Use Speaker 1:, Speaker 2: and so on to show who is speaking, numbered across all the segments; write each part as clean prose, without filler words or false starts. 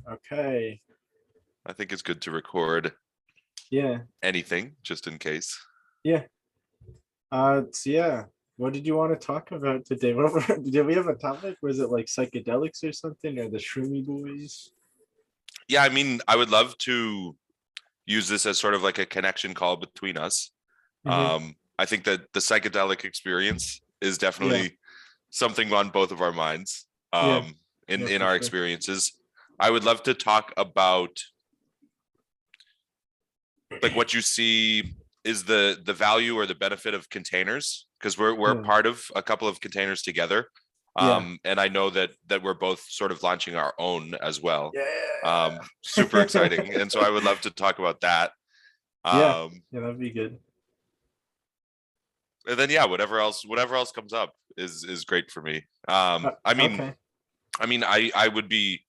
Speaker 1: Okay.
Speaker 2: I think it's good to record
Speaker 1: Yeah.
Speaker 2: anything just in case.
Speaker 1: Yeah. So yeah. What did you want to talk about today? Did we have a topic? Was it like psychedelics or something, or the Shroomy Boys?
Speaker 2: Yeah, I mean, I would love to use this as sort of like a connection call between us.
Speaker 1: Hmm.
Speaker 2: I think that the psychedelic experience is
Speaker 1: Yeah.
Speaker 2: definitely something on both of our minds,
Speaker 1: Yeah.
Speaker 2: in
Speaker 1: Yeah,
Speaker 2: in
Speaker 1: for
Speaker 2: our
Speaker 1: sure.
Speaker 2: experiences. I would love to talk about like what you see is the value or the benefit of containers, because we're
Speaker 1: Yeah.
Speaker 2: part of a couple of containers together.
Speaker 1: Yeah.
Speaker 2: And I know that we're both sort of launching our own as well.
Speaker 1: Yeah.
Speaker 2: Super exciting. And so I would love to talk about that.
Speaker 1: Yeah.
Speaker 2: Um,
Speaker 1: Yeah, that'd be good.
Speaker 2: and then yeah, whatever else comes up is great for me. I mean,
Speaker 1: Okay.
Speaker 2: I would be,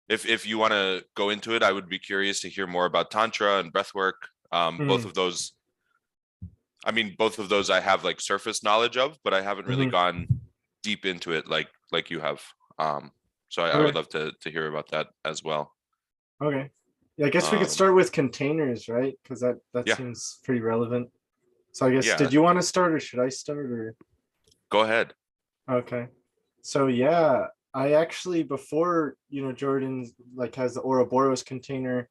Speaker 2: if you want to go into it, I would be curious to hear more about Tantra and breathwork. Both
Speaker 1: Mm-hmm.
Speaker 2: of those, both of those I have like surface knowledge of, but I haven't really
Speaker 1: Mm-hmm.
Speaker 2: gone deep into it like you have. So I would
Speaker 1: Okay.
Speaker 2: love to hear about that as well.
Speaker 1: Okay. Yeah, I guess we could
Speaker 2: Um,
Speaker 1: start with containers, right? Because that
Speaker 2: yeah,
Speaker 1: seems pretty relevant. So I guess,
Speaker 2: yeah.
Speaker 1: did you want to start or should I start or?
Speaker 2: Go ahead.
Speaker 1: Okay. So yeah, I actually before, Jordan like has the Ouroboros container.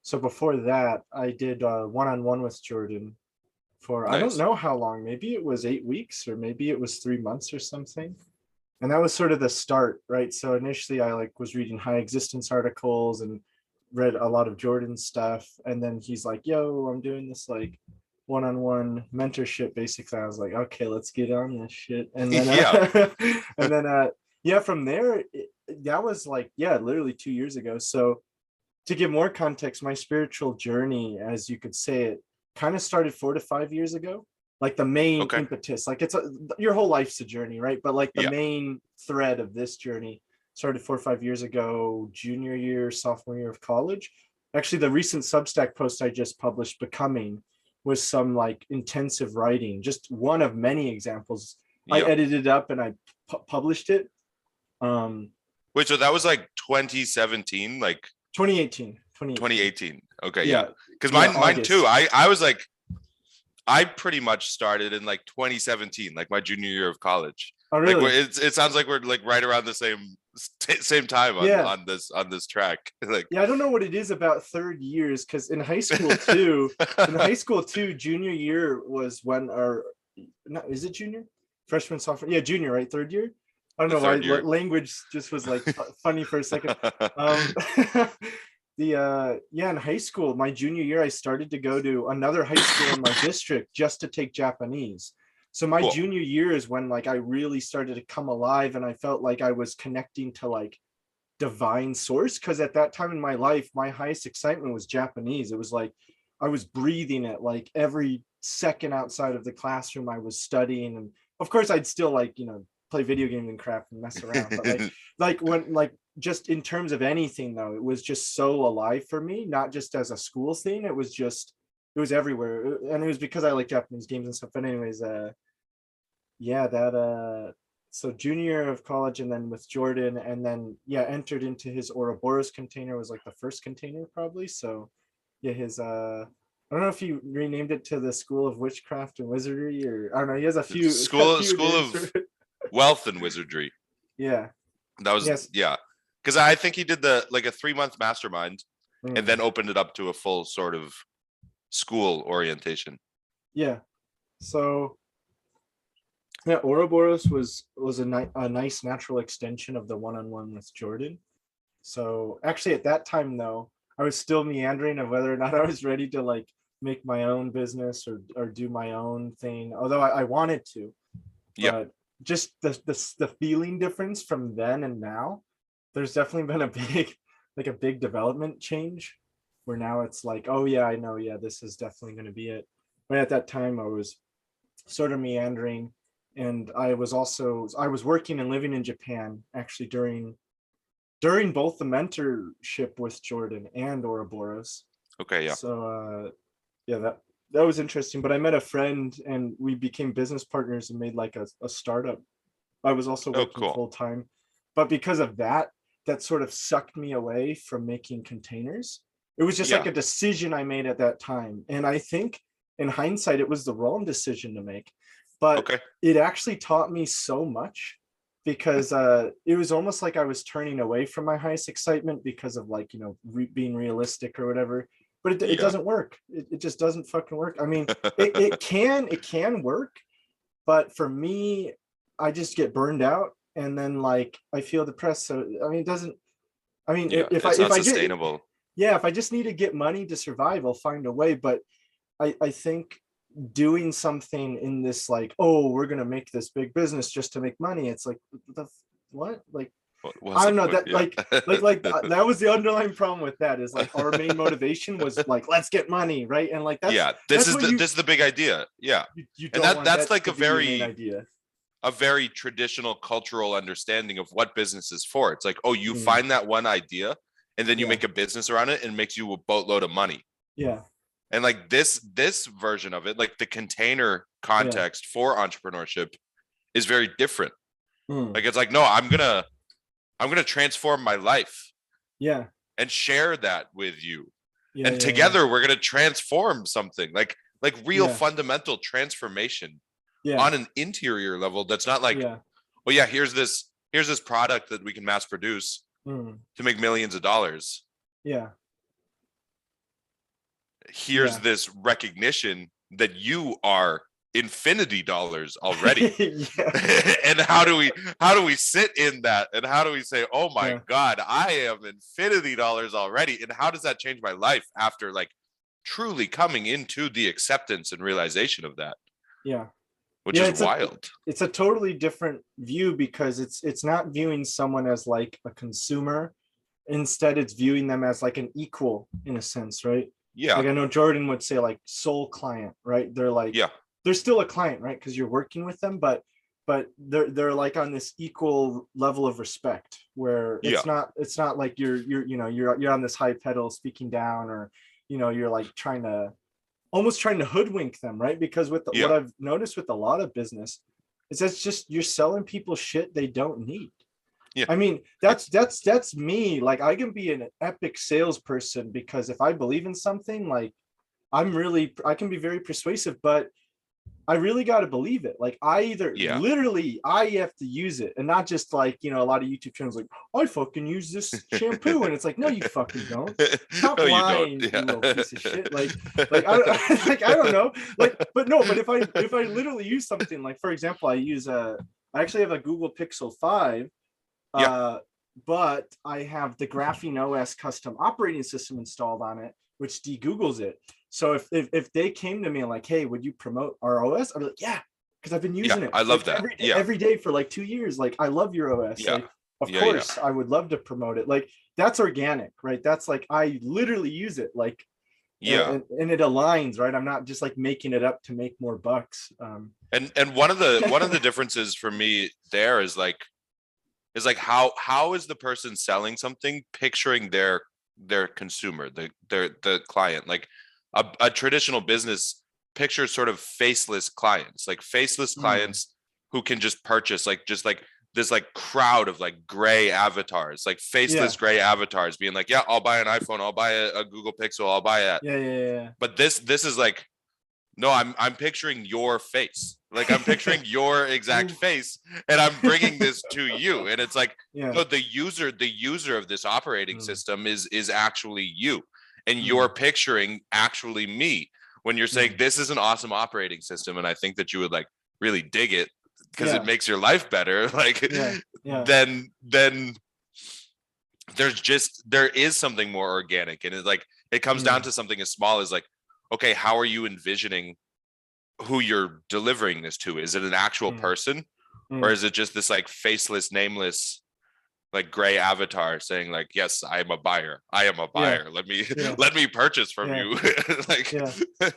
Speaker 1: So before that, I did one-on-one with Jordan for I don't
Speaker 2: Nice.
Speaker 1: know how long. Maybe it was 8 weeks or maybe it was 3 months or something. And that was sort of the start, right? So initially I like was reading high existence articles and read a lot of Jordan's stuff. And then he's like, yo, I'm doing this like one-on-one mentorship. Basically, I was like, okay, let's get on this shit. And then
Speaker 2: Yeah.
Speaker 1: and then yeah, from there that was like, yeah, literally 2 years ago. So to give more context, my spiritual journey, as you could say it, kind of started 4 to 5 years ago. Like the main
Speaker 2: Okay.
Speaker 1: impetus, like your whole life's a journey, right? But like the
Speaker 2: Yeah.
Speaker 1: main thread of this journey started 4 or 5 years ago, junior year, sophomore year of college. Actually, the recent Substack post I just published, Becoming, was some like intensive writing, just one of many examples. I
Speaker 2: Yeah.
Speaker 1: edited it up and I published it. Um,
Speaker 2: Wait, so that was like 2017, like
Speaker 1: 2018, 2018.
Speaker 2: 2018. Okay, yeah.
Speaker 1: Yeah,
Speaker 2: Because
Speaker 1: yeah,
Speaker 2: mine too.
Speaker 1: August.
Speaker 2: I was like, I pretty much started in like 2017, like my junior year of college.
Speaker 1: Oh,
Speaker 2: Like
Speaker 1: really?
Speaker 2: it sounds like we're like right around the same time on
Speaker 1: Yeah.
Speaker 2: on this track. Like
Speaker 1: Yeah, I don't know what it is about third years because in high school too, junior year was when our, not, is it junior? Freshman, sophomore? Yeah, junior, right? Third year? I don't
Speaker 2: the
Speaker 1: know why
Speaker 2: third year.
Speaker 1: language just was like funny for a second. Um, the yeah, in high school, my junior year, I started to go to another high school in my district just to take Japanese. So my
Speaker 2: Cool.
Speaker 1: junior year is when like I really started to come alive and I felt like I was connecting to like divine source, because at that time in my life my highest excitement was Japanese. It was like I was breathing it like every second outside of the classroom. I was studying, and of course I'd still like play video games and crap and mess around, but like when like just in terms of anything though, it was just so alive for me, not just as a school thing. It was everywhere, and it was because I like Japanese games and stuff. But anyways, yeah, that so junior year of college, and then with Jordan, and then yeah, entered into his Ouroboros container, was like the first container probably. So yeah, his I don't know if he renamed it to the School of Witchcraft and Wizardry, or I don't know, he has a few
Speaker 2: School
Speaker 1: names for
Speaker 2: of
Speaker 1: it.
Speaker 2: Wealth and Wizardry.
Speaker 1: Yeah.
Speaker 2: That was,
Speaker 1: Yes.
Speaker 2: yeah. Because I think he did the like a 3 month mastermind and
Speaker 1: Mm.
Speaker 2: then opened it up to a full sort of school orientation.
Speaker 1: Yeah. So yeah, Ouroboros was a nice natural extension of the one-on-one with Jordan. So actually, at that time though, I was still meandering of whether or not I was ready to like make my own business or do my own thing. Although I wanted to,
Speaker 2: Yeah.
Speaker 1: but just the feeling difference from then and now, there's definitely been a big like a big development change, where now it's like, oh yeah, I know, yeah, this is definitely going to be it. But at that time, I was sort of meandering, and I was working and living in Japan actually during both the mentorship with Jordan and Ouroboros.
Speaker 2: Okay. Yeah.
Speaker 1: So yeah, that was interesting. But I met a friend and we became business partners and made like a startup. I was also
Speaker 2: Oh,
Speaker 1: working
Speaker 2: cool.
Speaker 1: full time, but because of that, that sort of sucked me away from making containers. It was just like
Speaker 2: Yeah.
Speaker 1: a decision I made at that time. And I think in hindsight, it was the wrong decision to make. But
Speaker 2: Okay.
Speaker 1: it actually taught me so much because it was almost like I was turning away from my highest excitement because of like, you know, being realistic or whatever. But it
Speaker 2: Yeah.
Speaker 1: doesn't work. It just doesn't fucking work. I mean, it can work, but for me, I just get burned out and then like I feel depressed. So I mean, it doesn't. I mean,
Speaker 2: Yeah.
Speaker 1: if
Speaker 2: It's not
Speaker 1: I get,
Speaker 2: sustainable.
Speaker 1: yeah, if I just need to get money to survive, I'll find a way. But I think doing something in this like, oh, we're gonna make this big business just to make money. It's like what? Like
Speaker 2: What's
Speaker 1: I
Speaker 2: the
Speaker 1: don't know
Speaker 2: point?
Speaker 1: that
Speaker 2: Yeah.
Speaker 1: that was the underlying problem with that is like our main motivation was like let's get money, right? And like
Speaker 2: Yeah.
Speaker 1: that's what
Speaker 2: This is the big idea. Yeah.
Speaker 1: you
Speaker 2: And
Speaker 1: don't want
Speaker 2: that's
Speaker 1: that
Speaker 2: like
Speaker 1: to be your main idea.
Speaker 2: a very traditional cultural understanding of what business is for. It's like, oh, you
Speaker 1: Mm,
Speaker 2: find that one idea and then you
Speaker 1: yeah,
Speaker 2: make a business around it and makes you a boatload of money.
Speaker 1: yeah,
Speaker 2: And like this version of it, like the container
Speaker 1: yeah,
Speaker 2: context for entrepreneurship is very different.
Speaker 1: mm,
Speaker 2: Like it's like, no, I'm gonna transform my life
Speaker 1: yeah,
Speaker 2: and share that with you.
Speaker 1: yeah,
Speaker 2: And
Speaker 1: yeah, yeah,
Speaker 2: together we're gonna transform something like real
Speaker 1: yeah,
Speaker 2: fundamental transformation
Speaker 1: yeah,
Speaker 2: on an interior level that's not like,
Speaker 1: yeah,
Speaker 2: well, yeah, here's this product that we can mass produce
Speaker 1: mm,
Speaker 2: to make millions of dollars.
Speaker 1: yeah,
Speaker 2: Here's
Speaker 1: yeah.
Speaker 2: this recognition that you are infinity dollars already.
Speaker 1: Yeah,
Speaker 2: And how do we sit in that and how do we say, oh my
Speaker 1: yeah,
Speaker 2: god, I am infinity dollars already, and how does that change my life after like truly coming into the acceptance and realization of that,
Speaker 1: yeah.
Speaker 2: which
Speaker 1: Yeah,
Speaker 2: is wild.
Speaker 1: it's a totally different view because it's not viewing someone as like a consumer. Instead, it's viewing them as like an equal in a sense, right?
Speaker 2: Yeah.
Speaker 1: Like I know Jordan would say like soul client, right? They're like
Speaker 2: Yeah.
Speaker 1: they're still a client, right? Because you're working with them, but they're like on this equal level of respect where
Speaker 2: Yeah.
Speaker 1: it's not like you're you know you're on this high pedal speaking down or you know you're like trying to almost trying to hoodwink them, right? Because with what
Speaker 2: Yeah.
Speaker 1: I've noticed with a lot of business is that's just you're selling people shit they don't need.
Speaker 2: Yeah.
Speaker 1: I mean, that's me. Like I can be an epic salesperson because if I believe in something, like I can be very persuasive, but I really got to believe it. Like I either
Speaker 2: Yeah.
Speaker 1: literally I have to use it and not just like, you know, a lot of YouTube channels like I fucking use this shampoo and it's like, no, you fucking don't. Stop
Speaker 2: No, you don't.
Speaker 1: lying,
Speaker 2: Yeah.
Speaker 1: you little piece of shit. Like I like I don't know. Like, but no, but if I literally use something like, for example, I actually have a Google Pixel 5,
Speaker 2: Yeah.
Speaker 1: uh, but I have the Graphene OS custom operating system installed on it, which de-Googles it. So if they came to me and like, hey, would you promote our OS? I'd be like, yeah, because I've been
Speaker 2: Yeah.
Speaker 1: using it
Speaker 2: I love
Speaker 1: like
Speaker 2: that. Yeah.
Speaker 1: every day for like 2 years. Like I love your OS.
Speaker 2: Yeah.
Speaker 1: Like of
Speaker 2: Yeah. Yeah.
Speaker 1: course I would love to promote it. Like that's organic, right? That's like I literally use it like
Speaker 2: Yeah.
Speaker 1: and it aligns, right? I'm not just like making it up to make more bucks.
Speaker 2: And one of the differences for me there is like how is the person selling something picturing their consumer, the client. Like a traditional business pictures sort of faceless clients, like faceless
Speaker 1: Mm,
Speaker 2: clients who can just purchase like just like this like crowd of like gray avatars, like
Speaker 1: yeah,
Speaker 2: faceless gray avatars being like, yeah, I'll buy an iPhone, I'll buy a Google Pixel, I'll buy that.
Speaker 1: yeah.
Speaker 2: But this is like, no, I'm picturing your face. Like I'm picturing your exact face and I'm bringing this to you. And it's like,
Speaker 1: Yeah.
Speaker 2: no, the user of this operating
Speaker 1: Mm,
Speaker 2: system is actually you. And you're
Speaker 1: mm,
Speaker 2: picturing actually me when you're saying
Speaker 1: mm.
Speaker 2: this is an awesome operating system. And I think that you would like really dig it because it
Speaker 1: Yeah,
Speaker 2: makes your life better. Like
Speaker 1: yeah, yeah.
Speaker 2: then there is something more organic. And it's like it comes down
Speaker 1: Mm,
Speaker 2: to something as small as like, okay, how are you envisioning who you're delivering this to? Is it an actual
Speaker 1: mm,
Speaker 2: person or
Speaker 1: mm.
Speaker 2: is it just this like faceless, nameless, like gray avatar saying like, yes, I am a buyer. I am a
Speaker 1: Yeah,
Speaker 2: buyer. Let me
Speaker 1: yeah,
Speaker 2: let me purchase from
Speaker 1: yeah,
Speaker 2: you. Like
Speaker 1: yeah.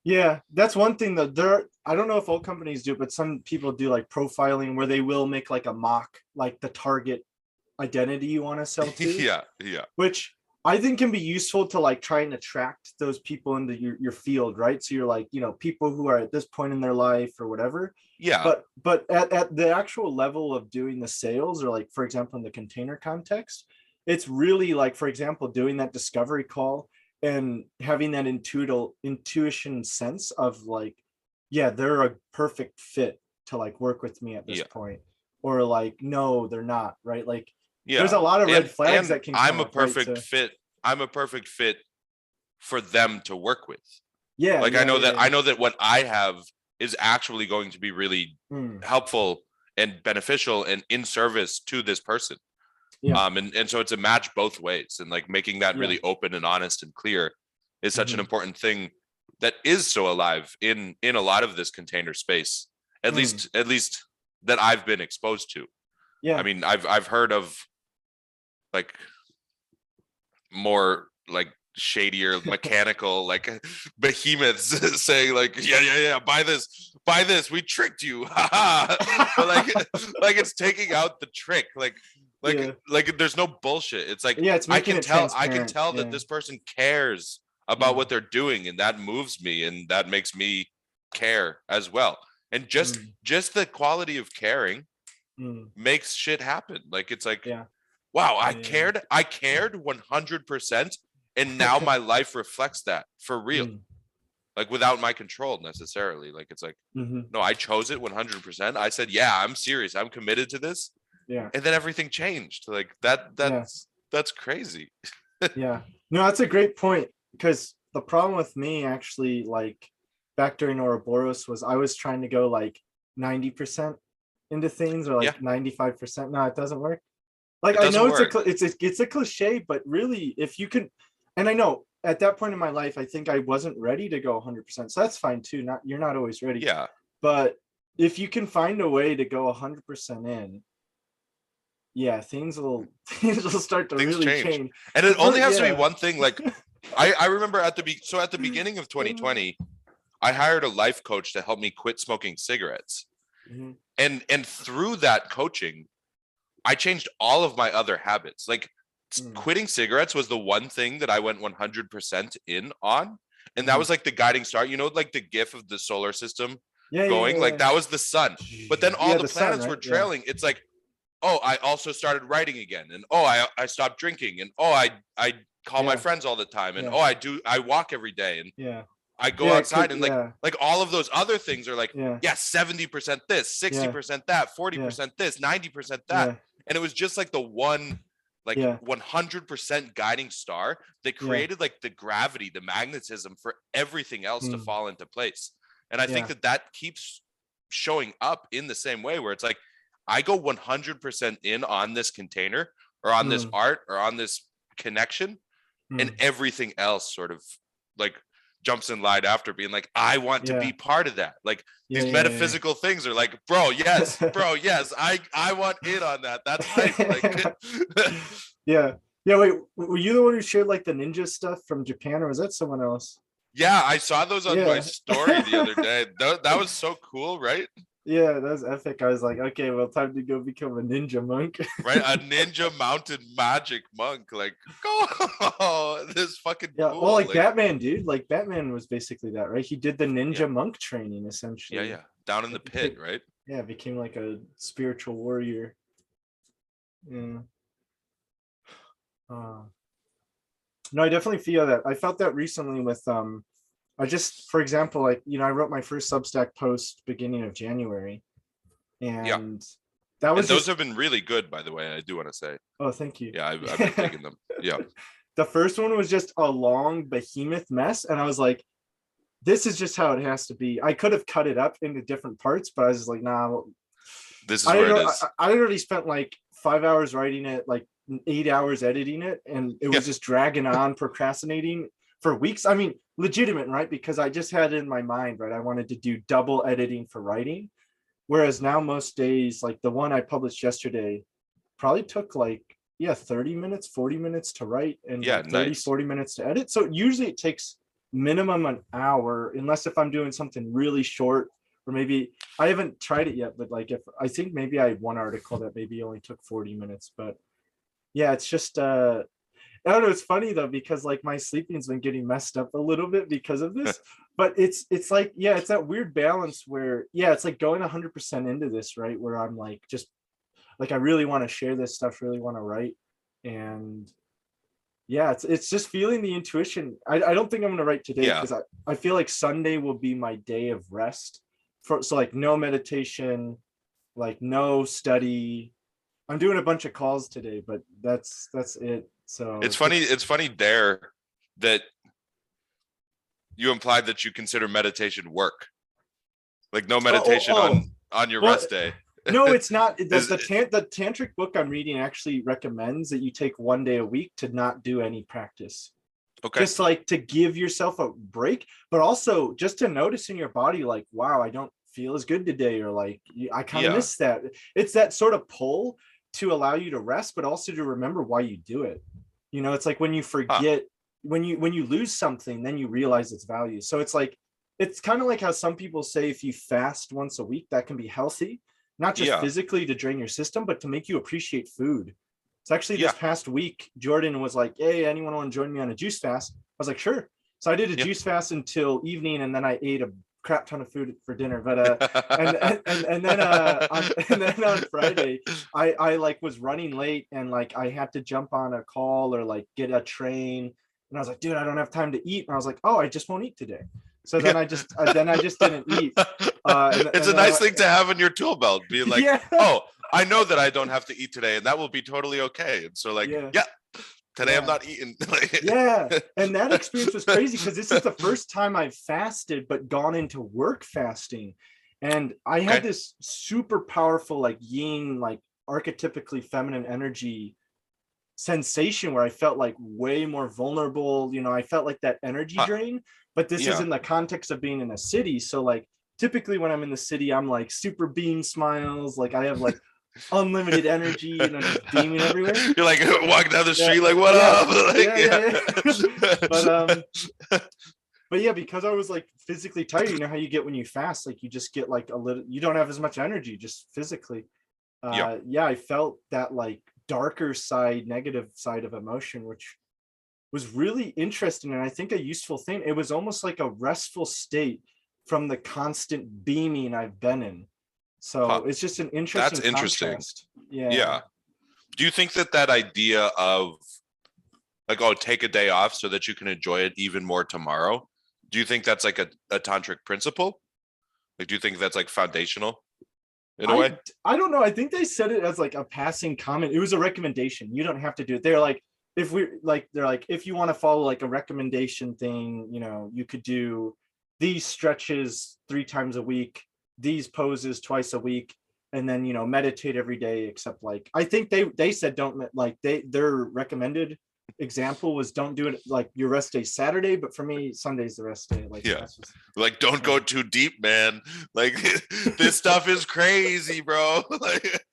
Speaker 1: Yeah, that's one thing that I don't know if all companies do, but some people do like profiling where they will make like a mock, like the target identity you want to sell to,
Speaker 2: yeah, yeah,
Speaker 1: which I think can be useful to like try and attract those people into your field, right? So you're like, people who are at this point in their life or whatever.
Speaker 2: Yeah,
Speaker 1: But at the actual level of doing the sales, or like, for example, in the container context, it's really like, for example, doing that discovery call and having that intuition sense of like, yeah, they're a perfect fit to like work with me at this
Speaker 2: yeah,
Speaker 1: point, or like, no, they're not, right? Like there's
Speaker 2: yeah.
Speaker 1: a lot of red flags
Speaker 2: And
Speaker 1: that can come up, right?
Speaker 2: I'm
Speaker 1: So
Speaker 2: a perfect fit for them to work with.
Speaker 1: yeah,
Speaker 2: Like
Speaker 1: yeah, yeah,
Speaker 2: I
Speaker 1: yeah.
Speaker 2: know that what I have is actually going to be really
Speaker 1: Mm,
Speaker 2: helpful and beneficial and in service to this person.
Speaker 1: yeah,
Speaker 2: And so it's a match both ways, and like making that
Speaker 1: yeah.
Speaker 2: really open and honest and clear is such an
Speaker 1: Hmm.
Speaker 2: important thing that is so alive in a lot of this container space,
Speaker 1: Mm,
Speaker 2: at least that I've been exposed to. I
Speaker 1: yeah.
Speaker 2: mean, I've heard of like more like shadier mechanical like behemoths saying like, yeah, buy this, we tricked you. But like it's taking out the trick,
Speaker 1: Yeah,
Speaker 2: like there's no bullshit. It's like
Speaker 1: yeah. It's making it
Speaker 2: I can
Speaker 1: transparent.
Speaker 2: tell that
Speaker 1: Yeah.
Speaker 2: this person cares about
Speaker 1: Mm,
Speaker 2: what they're doing, and that moves me, and that makes me care as well. And
Speaker 1: mm,
Speaker 2: just the quality of caring
Speaker 1: mm,
Speaker 2: makes shit happen. Like it's like,
Speaker 1: yeah,
Speaker 2: wow,
Speaker 1: yeah, yeah,
Speaker 2: I cared 100%, and now
Speaker 1: yeah.
Speaker 2: my life reflects that for real,
Speaker 1: Mm,
Speaker 2: like without my control necessarily. Like it's like,
Speaker 1: hmm.
Speaker 2: no, I chose it 100%. I said, yeah, I'm serious, I'm committed to this.
Speaker 1: Yeah,
Speaker 2: And then everything changed. Like
Speaker 1: yeah,
Speaker 2: that's crazy.
Speaker 1: yeah. No, that's a great point, because the problem with me actually, like back during Ouroboros, was I was trying to go like 90% into things, or
Speaker 2: Yeah,
Speaker 1: like 95%. No, it doesn't work. Like
Speaker 2: it
Speaker 1: I
Speaker 2: doesn't
Speaker 1: know
Speaker 2: work.
Speaker 1: it's a cliche, but really, if you can, and I know at that point in my life, I think I wasn't ready to go 100%. So that's fine too. Not You're not always ready,
Speaker 2: Yeah,
Speaker 1: but if you can find a way to go 100% in, yeah, things will start to
Speaker 2: things
Speaker 1: really
Speaker 2: change.
Speaker 1: change.
Speaker 2: And it
Speaker 1: The
Speaker 2: only
Speaker 1: first,
Speaker 2: has to be
Speaker 1: yeah.
Speaker 2: one thing. Like I remember at the beginning of 2020, I hired a life coach to help me quit smoking cigarettes.
Speaker 1: Mhm,
Speaker 2: And through that coaching, I changed all of my other habits. Like
Speaker 1: mm,
Speaker 2: quitting cigarettes was the one thing that I went 100% in on. And that
Speaker 1: mhm.
Speaker 2: was like the guiding star, like the gif of the solar system
Speaker 1: Yeah, yeah,
Speaker 2: going, like
Speaker 1: yeah,
Speaker 2: that was the sun. But then all
Speaker 1: yeah.
Speaker 2: the
Speaker 1: The sun,
Speaker 2: planets were
Speaker 1: right? Yeah,
Speaker 2: trailing. It's like, oh, I also started writing again. And oh, I stopped drinking. And oh, I call my
Speaker 1: yeah,
Speaker 2: friends all the time. And
Speaker 1: yeah,
Speaker 2: oh, I walk every day. And
Speaker 1: yeah,
Speaker 2: I go
Speaker 1: yeah. It could,
Speaker 2: outside, and
Speaker 1: yeah,
Speaker 2: like all of those other things are like,
Speaker 1: yeah,
Speaker 2: yeah, 70% this,
Speaker 1: yeah,
Speaker 2: 60% that,
Speaker 1: yeah,
Speaker 2: 40% this, 90% that.
Speaker 1: yeah,
Speaker 2: And it was just like the one like
Speaker 1: yeah,
Speaker 2: 100% guiding star that
Speaker 1: yeah,
Speaker 2: created like the gravity, the magnetism for everything else to
Speaker 1: mm,
Speaker 2: fall into place. And I think
Speaker 1: yeah,
Speaker 2: that keeps showing up in the same way, where it's like I go 100% in on this container or on this
Speaker 1: mm,
Speaker 2: art or on this connection, and
Speaker 1: mm.
Speaker 2: everything else sort of like jumps in line after, being like, I want to be
Speaker 1: Yeah,
Speaker 2: part of that. Like
Speaker 1: yeah,
Speaker 2: these
Speaker 1: yeah,
Speaker 2: metaphysical things are like, bro, yes, I want in on that. That's hype. Like
Speaker 1: yeah. Yeah. Yeah, wait, were you the one who shared like the ninja stuff from Japan, or was that someone else?
Speaker 2: yeah, I saw those on my
Speaker 1: Yeah.
Speaker 2: story the other day. That was so cool, right?
Speaker 1: Yeah, that was epic. I was like, okay, well, time to go become a ninja monk.
Speaker 2: Right, a ninja mounted magic monk. Like, oh, this is fucking
Speaker 1: Yeah, well,
Speaker 2: cool.
Speaker 1: like
Speaker 2: Like,
Speaker 1: Batman, dude. Like Batman was basically that, right? He did the
Speaker 2: yeah,
Speaker 1: ninja monk training essentially.
Speaker 2: yeah, down in the
Speaker 1: Like,
Speaker 2: pit, right?
Speaker 1: yeah, became like a spiritual warrior. Yeah. Uh, no, I definitely feel that. I felt that recently with I just, for example, like, I wrote my first Substack post beginning of January,
Speaker 2: Yeah,
Speaker 1: and that
Speaker 2: and
Speaker 1: was
Speaker 2: those
Speaker 1: just,
Speaker 2: have been really good, by the way. I do want to say,
Speaker 1: oh, thank you.
Speaker 2: yeah, I've been digging them. Yeah,
Speaker 1: The first one was just a long behemoth mess, and I was like, this is just how it has to be. I could have cut it up into different parts, but I was just like, nah.
Speaker 2: this is
Speaker 1: I
Speaker 2: where
Speaker 1: don't
Speaker 2: it
Speaker 1: know.
Speaker 2: is.
Speaker 1: I already spent like 5 hours writing it, like 8 hours editing it, and it
Speaker 2: Yeah,
Speaker 1: was just dragging on, procrastinating for weeks. I mean, legitimate, right? Because I just had it in my mind, right? I wanted to do double editing for writing. Whereas now most days, like the one I published yesterday, probably took like, yeah, 30 minutes, 40 minutes to write, and
Speaker 2: yeah,
Speaker 1: like 30,
Speaker 2: nice.
Speaker 1: 40 minutes to edit. So usually it takes minimum an hour, unless if I'm doing something really short, or maybe I haven't tried it yet, but like if I think maybe I had one article that maybe only took 40 minutes. But yeah, it's just I don't know, it's funny though, because like my sleeping's been getting messed up a little bit because of this. But it's like, yeah, it's that weird balance where, yeah, it's like going 100% into this, right? Where I'm like, just like, I really want to share this stuff, really want to write. And yeah, it's just feeling the intuition. I don't think I'm gonna write today
Speaker 2: Yeah.
Speaker 1: because I feel like Sunday will be my day of rest. So like no meditation, like no study. I'm doing a bunch of calls today, but that's it. So just
Speaker 2: It's funny there that you implied that you consider meditation work. Like no
Speaker 1: oh oh,
Speaker 2: meditation
Speaker 1: oh.
Speaker 2: on your
Speaker 1: Well,
Speaker 2: rest day.
Speaker 1: no, it's not. The,
Speaker 2: Is
Speaker 1: the tantric book I'm reading actually recommends that you take one day a week to not do any practice.
Speaker 2: okay.
Speaker 1: Just like to give yourself a break, but also just to notice in your body, like, wow, I don't feel as good today, or like, I kind of
Speaker 2: Yeah.
Speaker 1: miss that. It's that sort of pull to allow you to rest, but also to remember why you do it. You know, it's like when you
Speaker 2: Huh.
Speaker 1: forget, when you lose something, then you realize its value. So it's like, it's kind of like how some people say if you fast once a week, that can be healthy, not just
Speaker 2: Yeah.
Speaker 1: physically to drain your system, but to make you appreciate food. It's actually this
Speaker 2: Yeah.
Speaker 1: past week, Jordan was like, hey, anyone want to join me on a juice fast? I was like, sure. So I did a
Speaker 2: Yeah.
Speaker 1: juice fast until evening, and then I ate a crap ton of food for dinner. But and then and then on Friday, I like was running late, and like I had to jump on a call or like get a train, and I was like, dude, I don't have time to eat. And I was like, oh, I just won't eat today. So
Speaker 2: Yeah.
Speaker 1: then I just didn't eat.
Speaker 2: It's
Speaker 1: And
Speaker 2: a
Speaker 1: then
Speaker 2: nice thing to have in your tool belt, being like,
Speaker 1: yeah,
Speaker 2: oh, I know that I don't have to eat today, and that will be totally okay. And so, like,
Speaker 1: yeah,
Speaker 2: yeah, today I'm
Speaker 1: yeah.
Speaker 2: not eating. Like,
Speaker 1: Yeah. And that experience was crazy because this is the first time I've fasted, but gone into work fasting. And I had
Speaker 2: okay.
Speaker 1: this super powerful, like yin, like archetypically feminine energy sensation where I felt like way more vulnerable. You know, I felt like that energy
Speaker 2: Huh.
Speaker 1: drain, but this is
Speaker 2: Yeah.
Speaker 1: in the context of being in a city. So, like, typically when I'm in the city, I'm like super beam smiles, like I have like unlimited energy and I'm just beaming everywhere.
Speaker 2: You're like walking down the
Speaker 1: Yeah,
Speaker 2: street, like, what
Speaker 1: yeah,
Speaker 2: up? Like,
Speaker 1: yeah,
Speaker 2: yeah.
Speaker 1: yeah, yeah. but but yeah, because I was like physically tired, you know how you get when you fast, like you just get like a little, you don't have as much energy just physically.
Speaker 2: Yeah.
Speaker 1: Yeah, I felt that like darker side, negative side of emotion, which was really interesting and I think a useful thing. It was almost like a restful state from the constant beaming I've been in.
Speaker 2: Huh.
Speaker 1: So it's just an
Speaker 2: That's
Speaker 1: interesting
Speaker 2: interesting.
Speaker 1: contrast. Yeah.
Speaker 2: Yeah. Do you think that that idea of like, oh, take a day off so that you can enjoy it even more tomorrow? Do you think that's like a tantric principle? Like, do you think that's like foundational in a
Speaker 1: I
Speaker 2: way?
Speaker 1: I don't know. I think they said it as like a passing comment. It was a recommendation. You don't have to do it. They're like, if we like, they're like, if you want to follow like a recommendation thing, you know, you could do these stretches 3 times a week, these poses twice a week, and then you know, meditate every day. Except like, I think they said don't like their recommended example was don't do it like your rest day Saturday, but for me, Sunday's the rest day. Like
Speaker 2: Yeah.
Speaker 1: that's just
Speaker 2: Like, don't go too deep, man. Like, this stuff is crazy, bro. Like,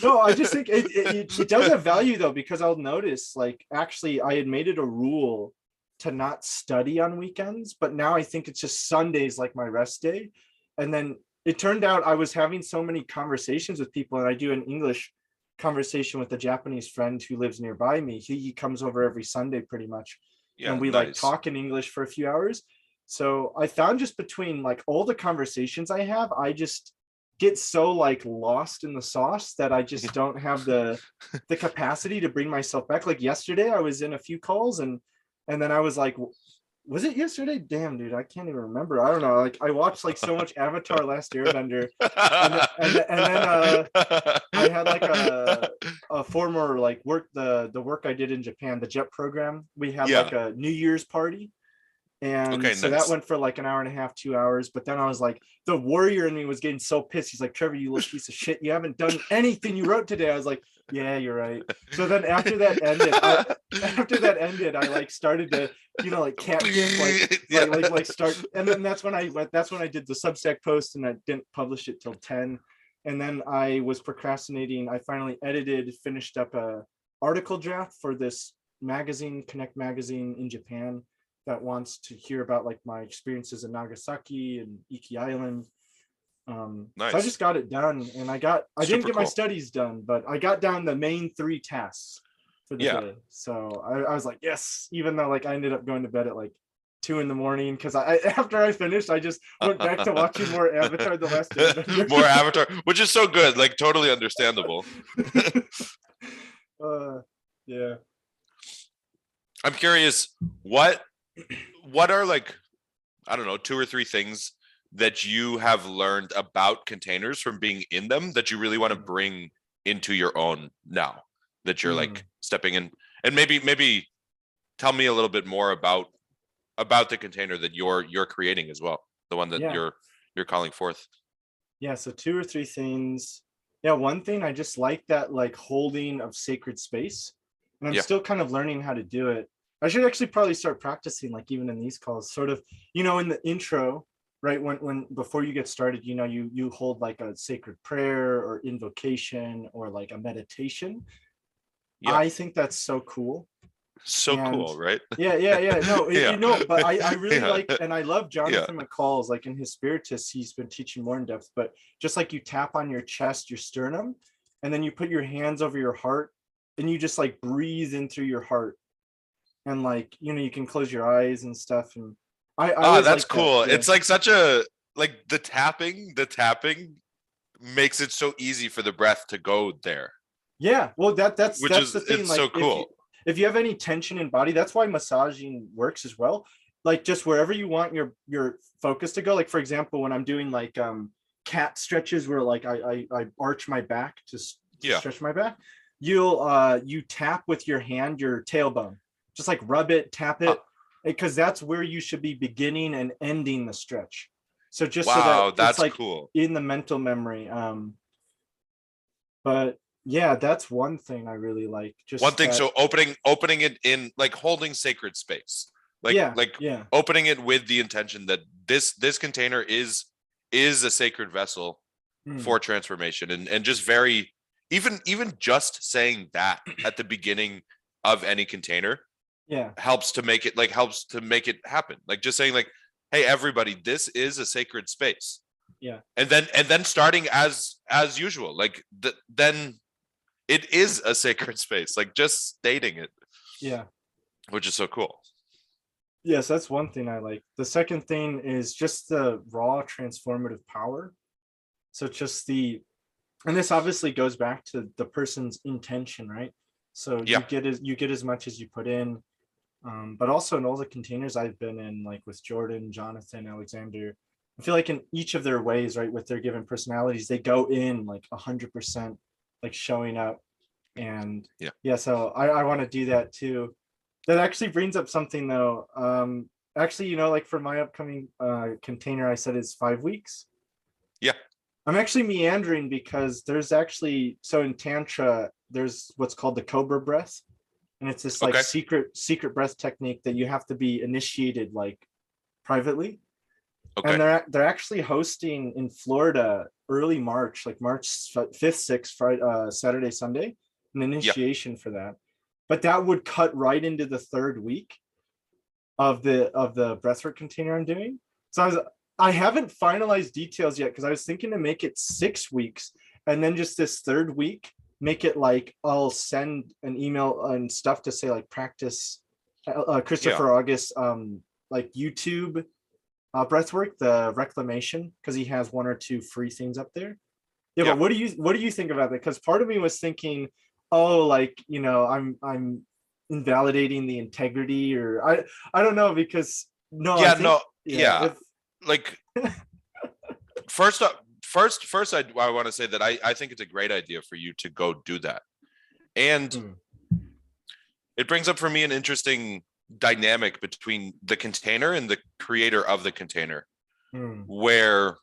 Speaker 1: No, I just think it does have value though, because I'll notice like actually I had made it a rule to not study on weekends, but now I think it's just Sundays like my rest day. And then it turned out I was having so many conversations with people, and I do an English conversation with a Japanese friend who lives nearby me. He comes over every Sunday pretty much, and
Speaker 2: yeah,
Speaker 1: we like
Speaker 2: nice.
Speaker 1: talk in English for a few hours. So I found just between like all the conversations I have, I just get so like lost in the sauce that I just don't have the capacity to bring myself back. Like yesterday, I was in a few calls, and then I was like, was it yesterday? Damn, dude, I can't even remember. I don't know. Like I watched like so much Avatar Last Airbender, and then I had like a former like work, the work I did in Japan, the JET program. We had
Speaker 2: Yeah.
Speaker 1: like a New Year's party, and
Speaker 2: Okay,
Speaker 1: so that
Speaker 2: nice.
Speaker 1: went for like an hour and a half, 2 hours. But then I was like, the warrior in me was getting so pissed. He's like, Trevor, you little piece of shit. You haven't done anything you wrote today. I was like, yeah, you're right. So then after that ended, I like started to, you know, like cat gif,
Speaker 2: Yeah.
Speaker 1: like start. And then that's when I did the Substack post, and I didn't publish it till 10. And then I was procrastinating. I finally finished up a article draft for this magazine, Connect magazine in Japan, that wants to hear about like my experiences in Nagasaki and Iki Island. So I
Speaker 2: Nice.
Speaker 1: just got it done, and I didn't
Speaker 2: Super
Speaker 1: get my
Speaker 2: cool.
Speaker 1: studies done, but I got down the main 3 tasks. for the
Speaker 2: Yeah.
Speaker 1: day. So I was like, yes, even though like I ended up going to bed at like 2 in the morning because I after I finished, I just went back to watching more Avatar: The Last Airbender.
Speaker 2: More Avatar, which is so good, like totally understandable.
Speaker 1: Yeah.
Speaker 2: I'm curious, what are like, I don't know, 2 or 3 things that you have learned about containers from being in them that you really want to bring into your own now that you're like stepping in, and maybe tell me a little bit more about the container that you're creating as well, the one that
Speaker 1: Yeah.
Speaker 2: you're calling forth.
Speaker 1: Yeah. So 2 or 3 things. Yeah. One thing I just like that like holding of sacred space. And I'm
Speaker 2: Yeah.
Speaker 1: still kind of learning how to do it. I should actually probably start practicing like even in these calls, sort of, in the intro, right? When before you get started, you hold like a sacred prayer or invocation or like a meditation.
Speaker 2: Yeah.
Speaker 1: I think that's so cool.
Speaker 2: So
Speaker 1: And
Speaker 2: cool, right?
Speaker 1: yeah. No,
Speaker 2: Yeah.
Speaker 1: but I really
Speaker 2: Yeah.
Speaker 1: like, and I love
Speaker 2: Yeah.
Speaker 1: Jonathan McCall's, like in his Spiritus, he's been teaching more in depth, but just like you tap on your chest, your sternum, and then you put your hands over your heart and you just like breathe in through your heart. And like, you can close your eyes and stuff. And I
Speaker 2: Ah,
Speaker 1: always
Speaker 2: that's
Speaker 1: like that.
Speaker 2: cool.
Speaker 1: Yeah.
Speaker 2: It's like such a, like the tapping makes it so easy for the breath to go there,
Speaker 1: Yeah. Well,
Speaker 2: which
Speaker 1: that's
Speaker 2: is,
Speaker 1: the thing.
Speaker 2: it's so
Speaker 1: Like
Speaker 2: cool.
Speaker 1: if you have any tension in body, that's why massaging works as well. Like just wherever you want your focus to go. Like for example, when I'm doing like cat stretches where like I arch my back to
Speaker 2: Yeah.
Speaker 1: stretch my back, you tap with your hand your tailbone. Just like rub it, tap
Speaker 2: Huh.
Speaker 1: it, because that's where you should be beginning and ending the stretch. So just so that
Speaker 2: Wow,
Speaker 1: it's
Speaker 2: that's
Speaker 1: like
Speaker 2: cool.
Speaker 1: in the mental memory. But yeah, that's one thing I really like.
Speaker 2: One
Speaker 1: Just
Speaker 2: thing,
Speaker 1: that.
Speaker 2: so opening it in, like holding sacred space, like
Speaker 1: Yeah,
Speaker 2: like
Speaker 1: yeah.
Speaker 2: opening it with the intention that this container is a sacred vessel
Speaker 1: Mm,
Speaker 2: for transformation, and just very, even just saying that at the beginning of any container
Speaker 1: yeah,
Speaker 2: helps to make it happen, like just saying like, hey everybody, this is a sacred space,
Speaker 1: yeah,
Speaker 2: and then starting as usual, like then it is a sacred space, like just stating it,
Speaker 1: yeah.
Speaker 2: which is so cool.
Speaker 1: Yes, that's one thing I like. The second thing is just the raw transformative power. So just and this obviously goes back to the person's intention, right? So
Speaker 2: Yeah.
Speaker 1: you get as much as you put in. But also in all the containers I've been in, like with Jordan, Jonathan, Alexander, I feel like in each of their ways, right, with their given personalities, they go in like 100%, like showing up. And
Speaker 2: Yeah.
Speaker 1: yeah, so I want to do that too. That actually brings up something though. Actually, like for my upcoming container, I said is 5 weeks.
Speaker 2: Yeah.
Speaker 1: I'm actually meandering because there's actually, so in Tantra, there's what's called the Cobra Breath. And it's this like
Speaker 2: Okay.
Speaker 1: secret breath technique that you have to be initiated like privately.
Speaker 2: Okay.
Speaker 1: And they're actually hosting in Florida early March, like March 5th, 6th, Friday, Saturday, Sunday, an
Speaker 2: Yeah.
Speaker 1: initiation for that. But that would cut right into the third week of the breathwork container I'm doing. So I haven't finalized details yet because I was thinking to make it 6 weeks and then just this third week make it like I'll send an email and stuff to say like practice
Speaker 2: Yeah.
Speaker 1: Christopher August like YouTube breathwork, the reclamation, because he has 1 or 2 free things up there. Yeah,
Speaker 2: Yeah.
Speaker 1: but what do you think about that? Because part of me was thinking, oh, like I'm invalidating the integrity, or I don't know, because no, I
Speaker 2: Yeah.
Speaker 1: think
Speaker 2: No.
Speaker 1: yeah,
Speaker 2: Yeah.
Speaker 1: if
Speaker 2: Like first up, first I want to say that I think it's a great idea for you to go do that, and
Speaker 1: mm,
Speaker 2: it brings up for me an interesting dynamic between the container and the creator of the container,
Speaker 1: mm,
Speaker 2: where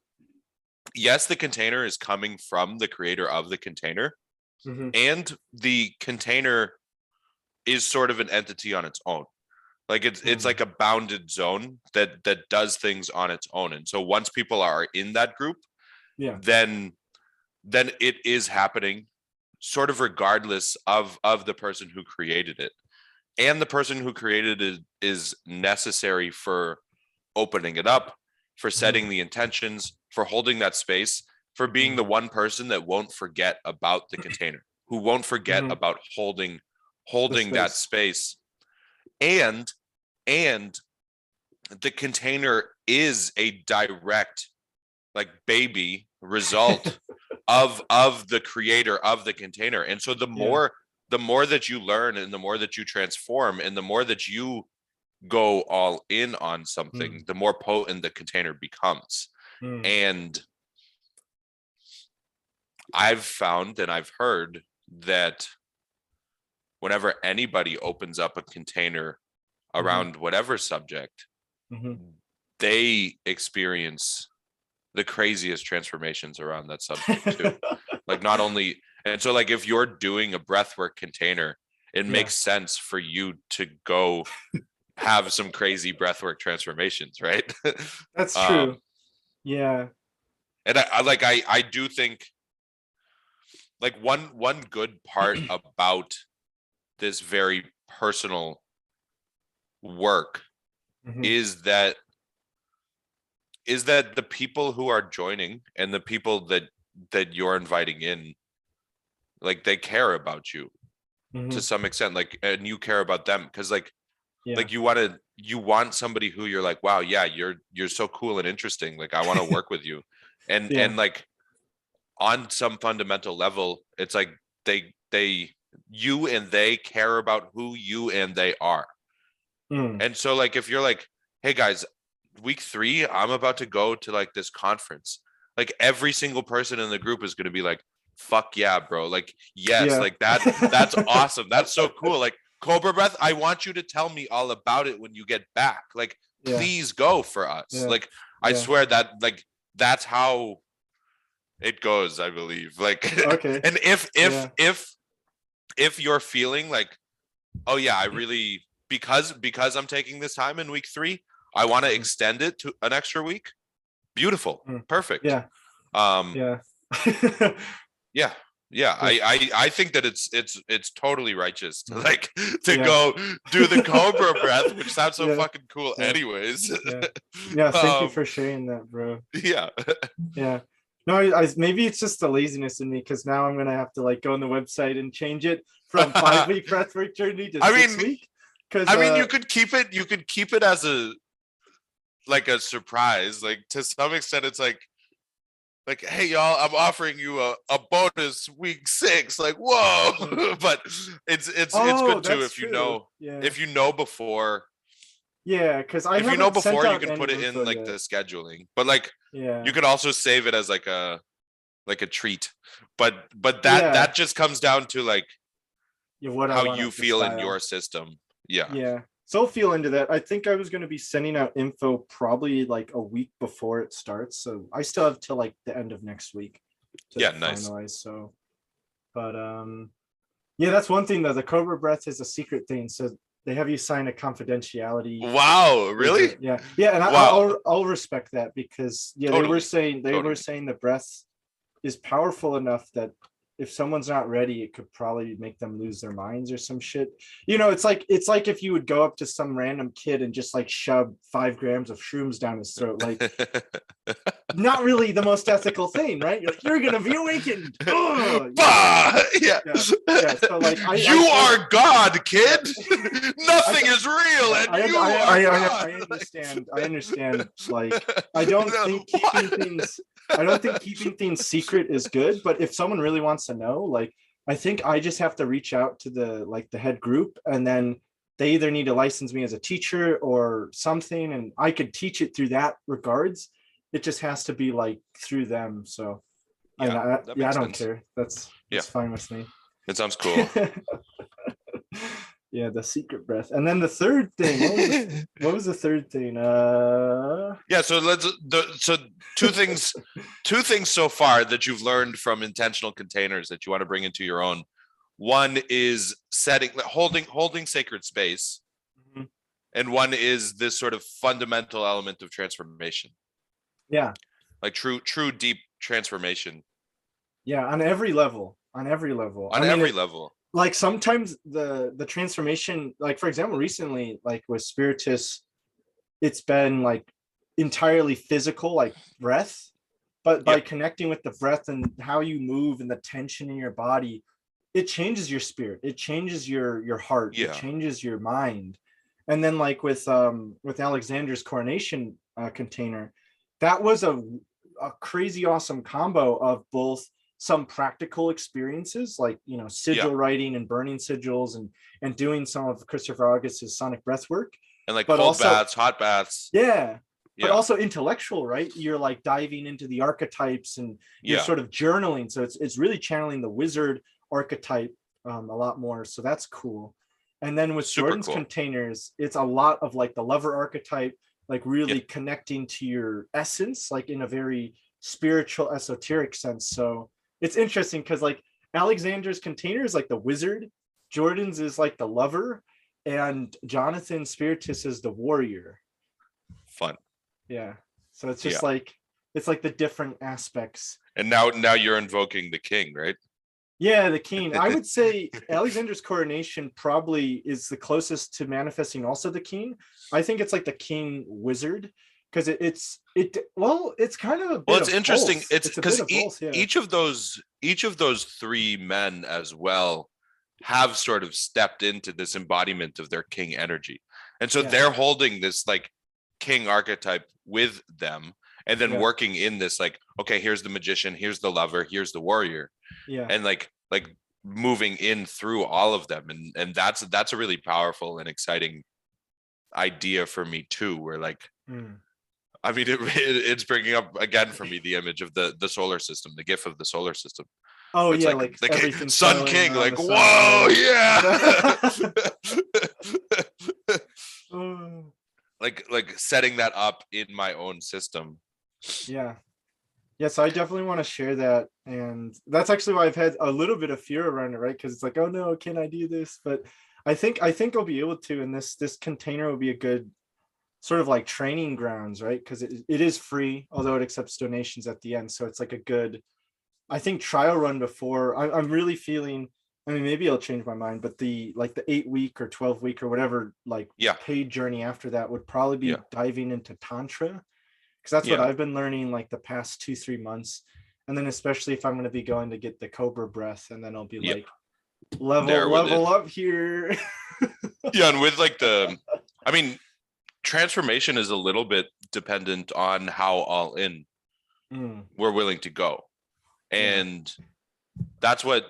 Speaker 2: yes, the container is coming from the creator of the container,
Speaker 1: mhm,
Speaker 2: and the container is sort of an entity on its own. Like it's
Speaker 1: mm,
Speaker 2: like a bounded zone that does things on its own. And so once people are in that group,
Speaker 1: yeah,
Speaker 2: then it is happening sort of regardless of the person who created it. And the person who created it is necessary for opening it up, for
Speaker 1: mhm,
Speaker 2: setting the intentions, for holding that space, for being
Speaker 1: mhm,
Speaker 2: the one person that won't forget about the container, who won't forget
Speaker 1: mhm,
Speaker 2: about holding that space. And the container is a direct like baby result of the creator of the container. And so the more that you learn and the more that you transform and the more that you go all in on something, the more potent the container becomes. And I've found and I've heard that whenever anybody opens up a container around whatever subject, they experience the craziest transformations around that subject too. Like not only, and so like if you're doing a breathwork container, it makes sense for you to go have some crazy breathwork transformations, right?
Speaker 1: That's true. Yeah.
Speaker 2: And I do think like one good part about this very personal work is that the people who are joining and the people that you're inviting in, like they care about you to some extent, like, and you care about them because like you want somebody who you're like, wow, yeah, you're so cool and interesting, like I want to work with you. And like on some fundamental level, it's like you and they care about who you and they are. And so like if you're like, hey guys, week 3 I'm about to go to like this conference, like every single person in the group is going to be like, fuck yeah bro, like yes, like that's awesome, that's so cool, like Cobra Breath, I want you to tell me all about it when you get back, like please go for us. Like I swear that like that's how it goes, I believe. Like and if you're feeling like, oh yeah, I really, because I'm taking this time in week 3, I want to extend it to an extra week, beautiful, perfect. I think that it's totally righteous to like to go do the Cobra Breath, which sounds so fucking cool anyways.
Speaker 1: Thank you for sharing that, bro. No, I maybe it's just the laziness in me, because now I'm gonna have to like go on the website and change it from 5-week breathwork journey to 6-week. Because
Speaker 2: I mean, you could keep it as a surprise, like to some extent. It's like, hey y'all, I'm offering you a bonus week 6. Like, whoa. But it's good too if you know, if you know before.
Speaker 1: Because
Speaker 2: if you know before, you can put it in like the scheduling. But like you could also save it as like a treat. But that just comes down to like how you feel in your system.
Speaker 1: So I'll feel into that. I think I was going to be sending out info probably like a week before it starts, so I still have till like the end of next week to finalize. So but that's one thing though, the Cobra Breath is a secret thing, so they have you sign a confidentiality.
Speaker 2: Wow, really?
Speaker 1: And I'll respect that, because totally. They were saying the breath is powerful enough that if someone's not ready, it could probably make them lose their minds or some shit. It's like if you would go up to some random kid and just like shove 5 grams of shrooms down his throat, like not really the most ethical thing, right? You're gonna be awakened. So like
Speaker 2: you are God, kid. Nothing is real, and
Speaker 1: I understand. Like I don't think keeping things secret is good, but if someone really wants to know, like I think I just have to reach out to the head group, and then they either need to license me as a teacher or something, and I could teach it through that regards. It just has to be like through them. So I don't care. That's fine with me.
Speaker 2: It sounds cool.
Speaker 1: The secret breath. And then the third thing, what was the third thing?
Speaker 2: So two things so far that you've learned from intentional containers that you want to bring into your own. One is holding sacred space, and one is this sort of fundamental element of transformation. Like true deep transformation.
Speaker 1: On every level. Like sometimes the transformation, like for example, recently, like with Spiritus, it's been like entirely physical, like breath, but by connecting with the breath and how you move and the tension in your body, it changes your spirit, it changes your heart, it
Speaker 2: Yeah.
Speaker 1: changes your mind. And then like with Alexander's coronation container, that was a crazy awesome combo of both some practical experiences, like, you know,
Speaker 2: Yeah.
Speaker 1: sigil writing and burning sigils, and doing some of Christopher August's sonic breath work,
Speaker 2: And like
Speaker 1: but
Speaker 2: cold
Speaker 1: also,
Speaker 2: baths, hot baths.
Speaker 1: yeah, but
Speaker 2: Yeah.
Speaker 1: also intellectual, right? You're like diving into the archetypes and you're
Speaker 2: Yeah.
Speaker 1: sort of journaling. So it's really channeling the wizard archetype a lot more. So that's cool. And then with
Speaker 2: Super
Speaker 1: Jordan's
Speaker 2: cool.
Speaker 1: containers, it's a lot of like the lover archetype, like
Speaker 2: Yeah.
Speaker 1: really connecting to your essence, like in a very spiritual, esoteric sense. So it's interesting because like Alexander's container is like the wizard, Jordan's is like the lover, and Jonathan Spiritus is the warrior.
Speaker 2: Fun.
Speaker 1: Yeah. So it's
Speaker 2: Yeah.
Speaker 1: just like, it's like the different aspects.
Speaker 2: And now you're invoking the king, right?
Speaker 1: Yeah, the king. I would say Alexander's coronation probably is the closest to manifesting also the king. I think it's like the king wizard, because it's kind of a
Speaker 2: Well,
Speaker 1: bit
Speaker 2: it's
Speaker 1: of
Speaker 2: interesting.
Speaker 1: both.
Speaker 2: It's
Speaker 1: It's a bit
Speaker 2: because
Speaker 1: of both, yeah.
Speaker 2: each of those three men as well have sort of stepped into this embodiment of their king energy. And so
Speaker 1: Yeah.
Speaker 2: they're holding this like king archetype with them and then
Speaker 1: Yeah.
Speaker 2: working in this like, okay, here's the magician, here's the lover, here's the warrior.
Speaker 1: Yeah.
Speaker 2: And like moving in through all of them. And that's a really powerful and exciting idea for me too, where like,
Speaker 1: Mm.
Speaker 2: I mean, it's bringing up again for me the image of the solar system, the gift of the solar system.
Speaker 1: Oh
Speaker 2: Where it's
Speaker 1: yeah, like
Speaker 2: like
Speaker 1: everything
Speaker 2: Sun
Speaker 1: settling
Speaker 2: King,
Speaker 1: around
Speaker 2: like
Speaker 1: the sun.
Speaker 2: whoa,
Speaker 1: Yeah.
Speaker 2: yeah.
Speaker 1: Oh,
Speaker 2: like setting that up in my own system.
Speaker 1: yeah. Yes, I definitely want to share that. And that's actually why I've had a little bit of fear around it, right? Because it's like, oh no, can I do this? But I think I'll be able to, and this container will be a good sort of like training grounds, right? Because it is free, although it accepts donations at the end. So it's like a good, I think, trial run before I'm really feeling. I mean, maybe I'll change my mind, but the like the 8 week or 12 week or whatever, like
Speaker 2: Yeah.
Speaker 1: paid journey after that would probably be
Speaker 2: Yeah.
Speaker 1: diving into Tantra, because that's what
Speaker 2: Yeah.
Speaker 1: I've been learning like the past 2-3 months. And then especially if I'm going to be going to get the Cobra Breath, and then I'll be
Speaker 2: Yeah.
Speaker 1: like level
Speaker 2: There with it.
Speaker 1: up here.
Speaker 2: Yeah. And with like I mean, transformation is a little bit dependent on how all in we're willing to go. And that's what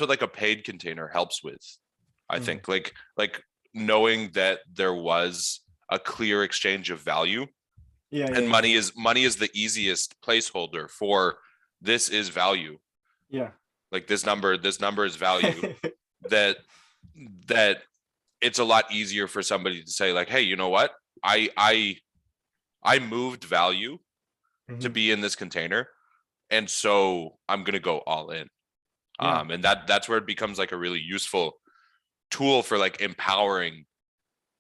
Speaker 2: like a paid container helps with. I think like knowing that there was a clear exchange of value. And money is the easiest placeholder for this is value.
Speaker 1: Yeah.
Speaker 2: Like this number is value. that it's a lot easier for somebody to say like, hey, you know what? I moved value to be in this container. And so I'm going to go all in.
Speaker 1: Yeah.
Speaker 2: And that's where it becomes like a really useful tool for like empowering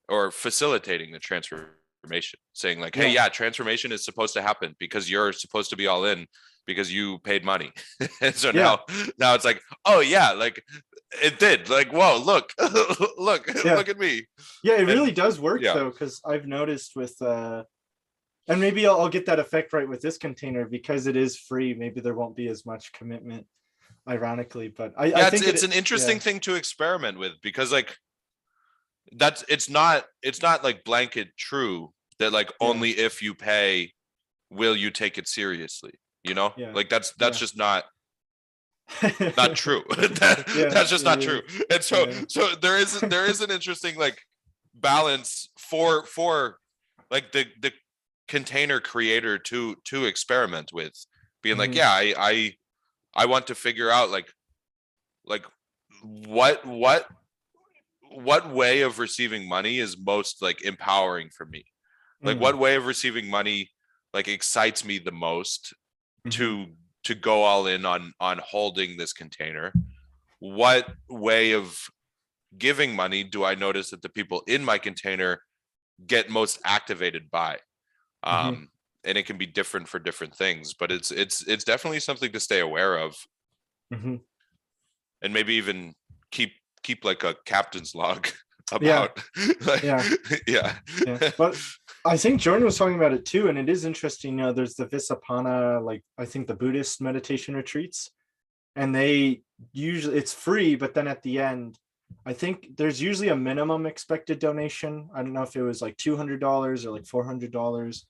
Speaker 2: or facilitating the transformation, saying like, hey, yeah, transformation is supposed to happen because you're supposed to be all in because you paid money. And so now it's like, oh yeah, like it did, like, whoa, look, look at me.
Speaker 1: Yeah, it really does work though, because I've noticed with and maybe I'll get that effect right with this container because it is free. Maybe there won't be as much commitment, ironically, but I think
Speaker 2: it's an interesting thing to experiment with, because like it's not like blanket true that like only if you pay will you take it seriously, you know? Like that's just not true. That's just not true. And so there is an interesting like balance for like the container creator to experiment with, being like, yeah, I want to figure out like what way of receiving money is most like empowering for me. Like what way of receiving money like excites me the most to go all in on holding this container. What way of giving money do I notice that the people in my container get most activated by? And it can be different for different things, but it's definitely something to stay aware of. And maybe even keep like a captain's log about.
Speaker 1: But I think Jordan was talking about it too, and it is interesting. You know, there's the Visapana, like I think the Buddhist meditation retreats, and they usually it's free, but then at the end, I think there's usually a minimum expected donation. I don't know if it was like $200 or like $400,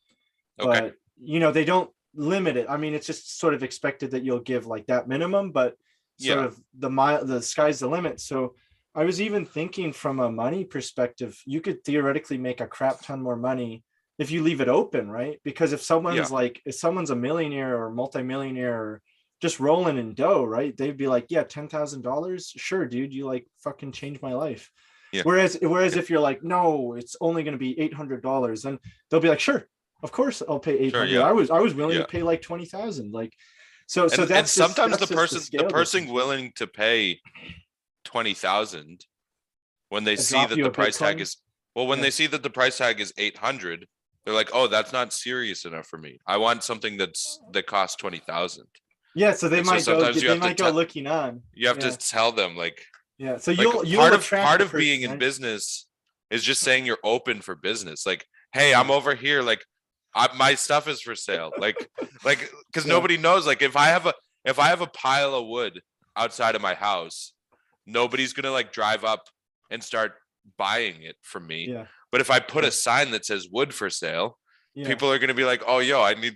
Speaker 2: Okay.
Speaker 1: but they don't limit it. I mean, it's just sort of expected that you'll give like that minimum, but sort
Speaker 2: Yeah.
Speaker 1: of the sky's the limit. So I was even thinking from a money perspective, you could theoretically make a crap ton more money if you leave it open, right? Because
Speaker 2: Yeah.
Speaker 1: if someone's a millionaire or multimillionaire or just rolling in dough, right? They'd be like, yeah, $10,000, sure, dude, you like fucking changed my life.
Speaker 2: Yeah.
Speaker 1: Whereas if you're like, no, it's only going to be $800, then they'll be like, sure, of course I'll pay
Speaker 2: Sure.
Speaker 1: 800.
Speaker 2: Yeah.
Speaker 1: I was willing to
Speaker 2: Yeah.
Speaker 1: pay like 20,000. Like, so
Speaker 2: And sometimes
Speaker 1: that's just the
Speaker 2: the
Speaker 1: scale
Speaker 2: person
Speaker 1: difference, right?
Speaker 2: willing to pay 20,000 when they
Speaker 1: I
Speaker 2: see
Speaker 1: drop
Speaker 2: that
Speaker 1: you
Speaker 2: the
Speaker 1: a
Speaker 2: price tag
Speaker 1: Bitcoin.
Speaker 2: is, well, when
Speaker 1: Yeah.
Speaker 2: they see that the price tag is 800, they're like, oh, that's not serious enough for me. I want something that costs 20,000.
Speaker 1: Yeah. So
Speaker 2: And so sometimes
Speaker 1: they might go looking on.
Speaker 2: you have to
Speaker 1: Yeah.
Speaker 2: tell them like
Speaker 1: Yeah. So
Speaker 2: like
Speaker 1: you'll attract
Speaker 2: part
Speaker 1: the
Speaker 2: of being
Speaker 1: person,
Speaker 2: in
Speaker 1: right?
Speaker 2: business is just saying you're open for business. Like, hey, I'm
Speaker 1: Yeah.
Speaker 2: over here. Like, my stuff is for sale. Like, because
Speaker 1: Yeah.
Speaker 2: nobody knows. Like, if I have a pile of wood outside of my house, nobody's gonna like drive up and start buying it from me.
Speaker 1: Yeah.
Speaker 2: But if I put
Speaker 1: Yeah.
Speaker 2: a sign that says wood for sale,
Speaker 1: Yeah.
Speaker 2: people are gonna be like, oh, yo, I need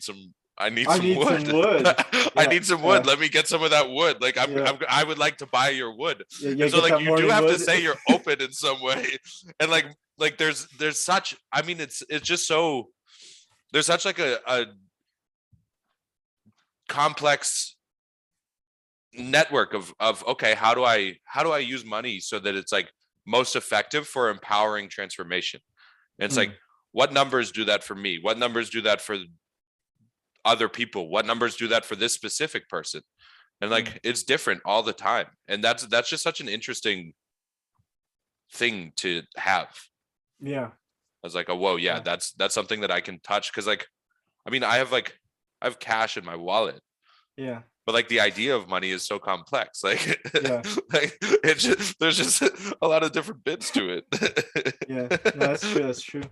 Speaker 1: I
Speaker 2: some
Speaker 1: need some
Speaker 2: wood.
Speaker 1: wood.
Speaker 2: I
Speaker 1: Yeah.
Speaker 2: need some wood.
Speaker 1: Yeah.
Speaker 2: Let me get some of that wood. Like
Speaker 1: Yeah.
Speaker 2: I would like to buy your wood.
Speaker 1: Yeah.
Speaker 2: And
Speaker 1: Yeah.
Speaker 2: so
Speaker 1: Get
Speaker 2: like
Speaker 1: that
Speaker 2: you do
Speaker 1: morning
Speaker 2: have to
Speaker 1: wood.
Speaker 2: say you're open in some way. And like there's such, I mean, it's just so, there's such like a complex network of okay, how do I use money so that it's like most effective for empowering transformation? And it's like,
Speaker 1: Mm.
Speaker 2: what numbers do that for me? What numbers do that for other people? What numbers do that for this specific person? And
Speaker 1: Mm.
Speaker 2: like it's different all the time. And that's just such an interesting thing to have.
Speaker 1: Yeah.
Speaker 2: I was like, oh whoa, yeah,
Speaker 1: Yeah.
Speaker 2: that's something that I can touch. Cause like, I mean, I have cash in my wallet,
Speaker 1: Yeah.
Speaker 2: but like the idea of money is so complex. Like,
Speaker 1: Yeah.
Speaker 2: like it's just, there's just a lot of different bits to
Speaker 1: Yeah. No, that's
Speaker 2: it.
Speaker 1: true. That's true.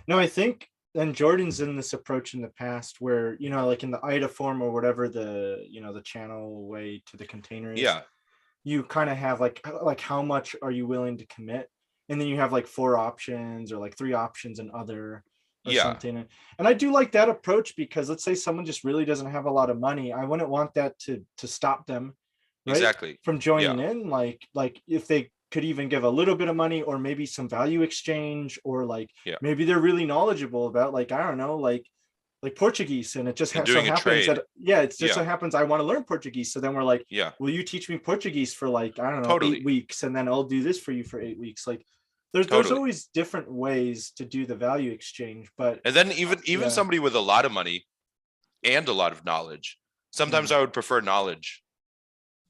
Speaker 1: No, I think, and Jordan's in this approach in the past where, like in the IDA form or whatever the channel way to the container is,
Speaker 2: Yeah.
Speaker 1: you kind of have like how much are you willing to commit? And then you have like 4 options or like 3 options and other or
Speaker 2: Yeah,
Speaker 1: something. And I do like that approach because let's say someone just really doesn't have a lot of money. I wouldn't want that to stop them, right?
Speaker 2: exactly.
Speaker 1: From
Speaker 2: Yeah.
Speaker 1: joining in. Like if they could even give a little bit of money or maybe some value exchange, or like
Speaker 2: Yeah.
Speaker 1: maybe they're really knowledgeable about, like, I don't know, like Portuguese, and it just
Speaker 2: And
Speaker 1: so
Speaker 2: doing a
Speaker 1: happens
Speaker 2: trade.
Speaker 1: that, yeah, it's just
Speaker 2: Yeah.
Speaker 1: so happens I want to learn Portuguese. So then we're like,
Speaker 2: Yeah.
Speaker 1: will you teach me Portuguese for like, I don't know, eight
Speaker 2: Totally.
Speaker 1: weeks and then I'll do this for you for 8 weeks. Like there's
Speaker 2: Totally.
Speaker 1: always different ways to do the value exchange, but
Speaker 2: And then even
Speaker 1: yeah.
Speaker 2: somebody with a lot of money and a lot of knowledge, sometimes
Speaker 1: Mm.
Speaker 2: I would prefer knowledge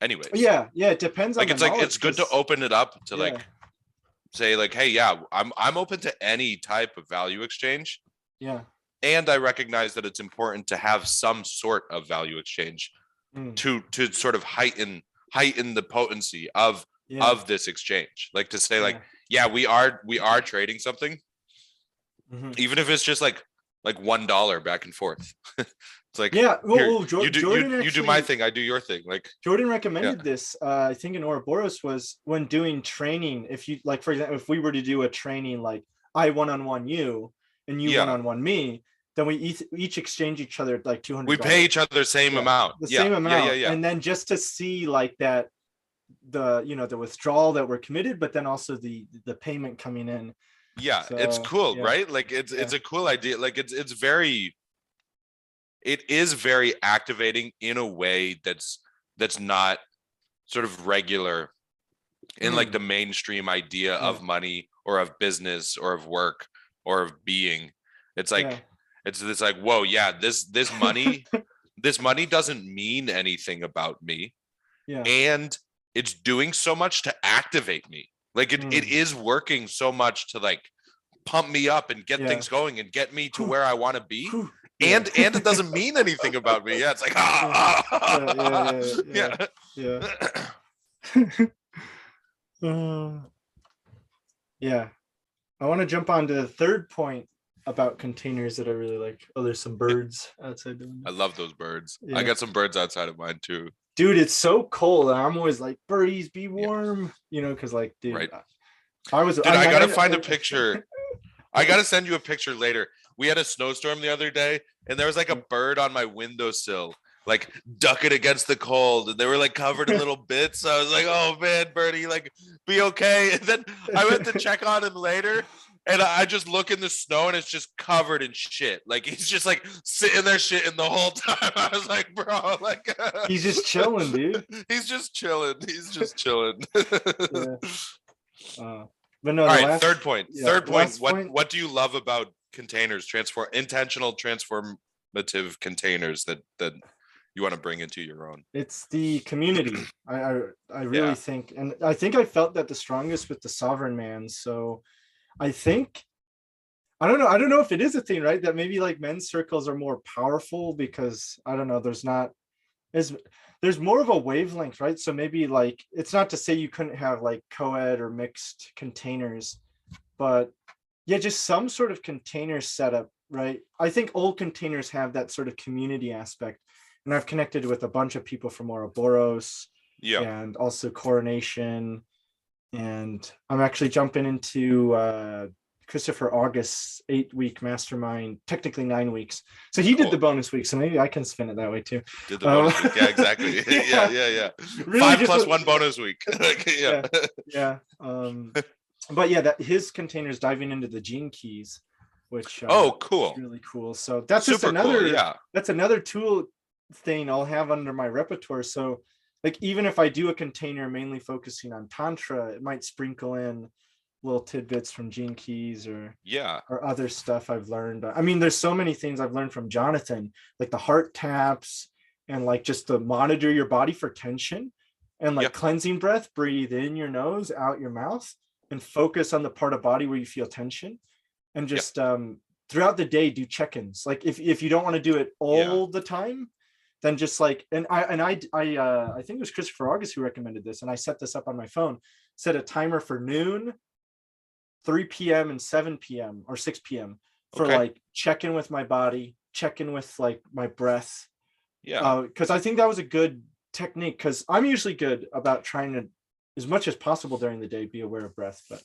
Speaker 2: anyways.
Speaker 1: Yeah, yeah, it depends on
Speaker 2: Like
Speaker 1: the
Speaker 2: it's like
Speaker 1: knowledge
Speaker 2: it's good to
Speaker 1: because
Speaker 2: open it up to
Speaker 1: yeah.
Speaker 2: like say like, hey, yeah, I'm open to any type of value exchange.
Speaker 1: Yeah.
Speaker 2: And I recognize that it's important to have some sort of value exchange
Speaker 1: Mm.
Speaker 2: to sort of heighten the potency
Speaker 1: Yeah.
Speaker 2: of this exchange. Like to say like,
Speaker 1: Yeah.
Speaker 2: yeah, we are trading something,
Speaker 1: Hmm.
Speaker 2: even if it's just like $1 back and forth. It's like,
Speaker 1: Yeah.
Speaker 2: here,
Speaker 1: Well, Jordan
Speaker 2: you do my
Speaker 1: actually,
Speaker 2: thing, I do your thing. Like,
Speaker 1: Jordan
Speaker 2: yeah,
Speaker 1: recommended this. I think in Ouroboros was when doing training. If you like, for example, if we were to do a training like I one-on-one you and you
Speaker 2: yeah,
Speaker 1: one-on-one me, then we each exchange each other like
Speaker 2: we pay each
Speaker 1: $200.
Speaker 2: other the same
Speaker 1: Yeah,
Speaker 2: amount.
Speaker 1: the
Speaker 2: Yeah,
Speaker 1: same
Speaker 2: yeah, yeah,
Speaker 1: amount,
Speaker 2: yeah,
Speaker 1: and then just to see like that, the withdrawal that we're committed, but then also the payment coming in.
Speaker 2: yeah. It's
Speaker 1: So
Speaker 2: cool,
Speaker 1: yeah,
Speaker 2: right? Like
Speaker 1: yeah,
Speaker 2: it's a cool idea. Like it is very activating in a way that's not sort of regular in like
Speaker 1: mm,
Speaker 2: the mainstream idea
Speaker 1: yeah,
Speaker 2: of money or of business or of work or of being. It's
Speaker 1: yeah,
Speaker 2: like it's this like, whoa, yeah, this money doesn't mean anything about me,
Speaker 1: yeah,
Speaker 2: and it's doing so much to activate me. Like it
Speaker 1: mm,
Speaker 2: is working so much to like pump me up and get
Speaker 1: yeah,
Speaker 2: things going and get me to where I want to be.
Speaker 1: whew, yeah.
Speaker 2: And it doesn't mean anything about me. Yeah, it's like
Speaker 1: Yeah, yeah, yeah, yeah, yeah,
Speaker 2: yeah.
Speaker 1: yeah. Uh, yeah. I want to jump on to the third point about containers that I really like. Oh, there's some birds outside the
Speaker 2: I
Speaker 1: window.
Speaker 2: love those birds. I
Speaker 1: Yeah.
Speaker 2: got some birds outside of mine too.
Speaker 1: dude, it's so cold. And I'm always like, birdies, be
Speaker 2: Yeah,
Speaker 1: warm, because like, dude,
Speaker 2: right.
Speaker 1: I
Speaker 2: Dude,
Speaker 1: mean,
Speaker 2: I gotta find a picture. I gotta send you a picture later. We had a snowstorm the other day, and there was like a bird on my windowsill, like ducking against the cold, and they were like covered in little bits. So I was like, "Oh man, birdie, like be okay." And then I went to check on him later, and I just look in the snow, and it's just covered in shit. Like he's just like sitting there shitting the whole time. I was like, "Bro, like
Speaker 1: He's just chilling, dude.
Speaker 2: he's just chilling. He's just chilling."
Speaker 1: Yeah. But no,
Speaker 2: All
Speaker 1: the
Speaker 2: right,
Speaker 1: last,
Speaker 2: third point.
Speaker 1: yeah,
Speaker 2: Third point.
Speaker 1: last
Speaker 2: What
Speaker 1: point.
Speaker 2: what do you love about containers? Intentional transformative containers that you want to bring into your own.
Speaker 1: It's the community. I really
Speaker 2: Yeah.
Speaker 1: think, and I think I felt that the strongest with the sovereign man. So I think I don't know if it is a thing, right? That maybe like men's circles are more powerful because I don't know, there's there's more of a wavelength, right? So maybe like it's not to say you couldn't have like co-ed or mixed containers, but yeah, just some sort of container setup, right? I think old containers have that sort of community aspect. And I've connected with a bunch of people from Ouroboros
Speaker 2: Yeah.
Speaker 1: and also Coronation. And I'm actually jumping into Christopher August's 8-week mastermind, technically 9 weeks. So he did the
Speaker 2: Cool.
Speaker 1: bonus week. So maybe I can spin it that way too.
Speaker 2: Did the bonus week. Yeah, exactly. Yeah,
Speaker 1: Yeah,
Speaker 2: yeah, yeah.
Speaker 1: really
Speaker 2: Five
Speaker 1: just
Speaker 2: plus one bonus week. Like, yeah.
Speaker 1: yeah, yeah. But yeah, that his containers diving into the gene keys, which
Speaker 2: Oh,
Speaker 1: is
Speaker 2: cool.
Speaker 1: really cool. So that's just
Speaker 2: Super cool.
Speaker 1: another
Speaker 2: Yeah.
Speaker 1: that's another tool thing I'll have under my repertoire. So like even if I do a container mainly focusing on tantra, it might sprinkle in little tidbits from gene keys
Speaker 2: Yeah.
Speaker 1: or other stuff I've learned. I mean, there's so many things I've learned from Jonathan, like the heart taps and like just to monitor your body for tension and
Speaker 2: Yeah.
Speaker 1: like cleansing breath, breathe in your nose, out your mouth, and focus on the part of body where you feel tension. And
Speaker 2: Yeah.
Speaker 1: just throughout the day, do check-ins. Like if you don't want to do it
Speaker 2: Yeah.
Speaker 1: all the time, then just like I think it was Christopher August who recommended this, and I set this up on my phone. Set a timer for noon, 3 p.m. and 7 p.m. or 6 p.m. for
Speaker 2: Okay.
Speaker 1: like check in with my body, check in with like my breath.
Speaker 2: Yeah.
Speaker 1: Because I think that was a good technique because I'm usually good about trying to, as much as possible during the day, be aware of breath. But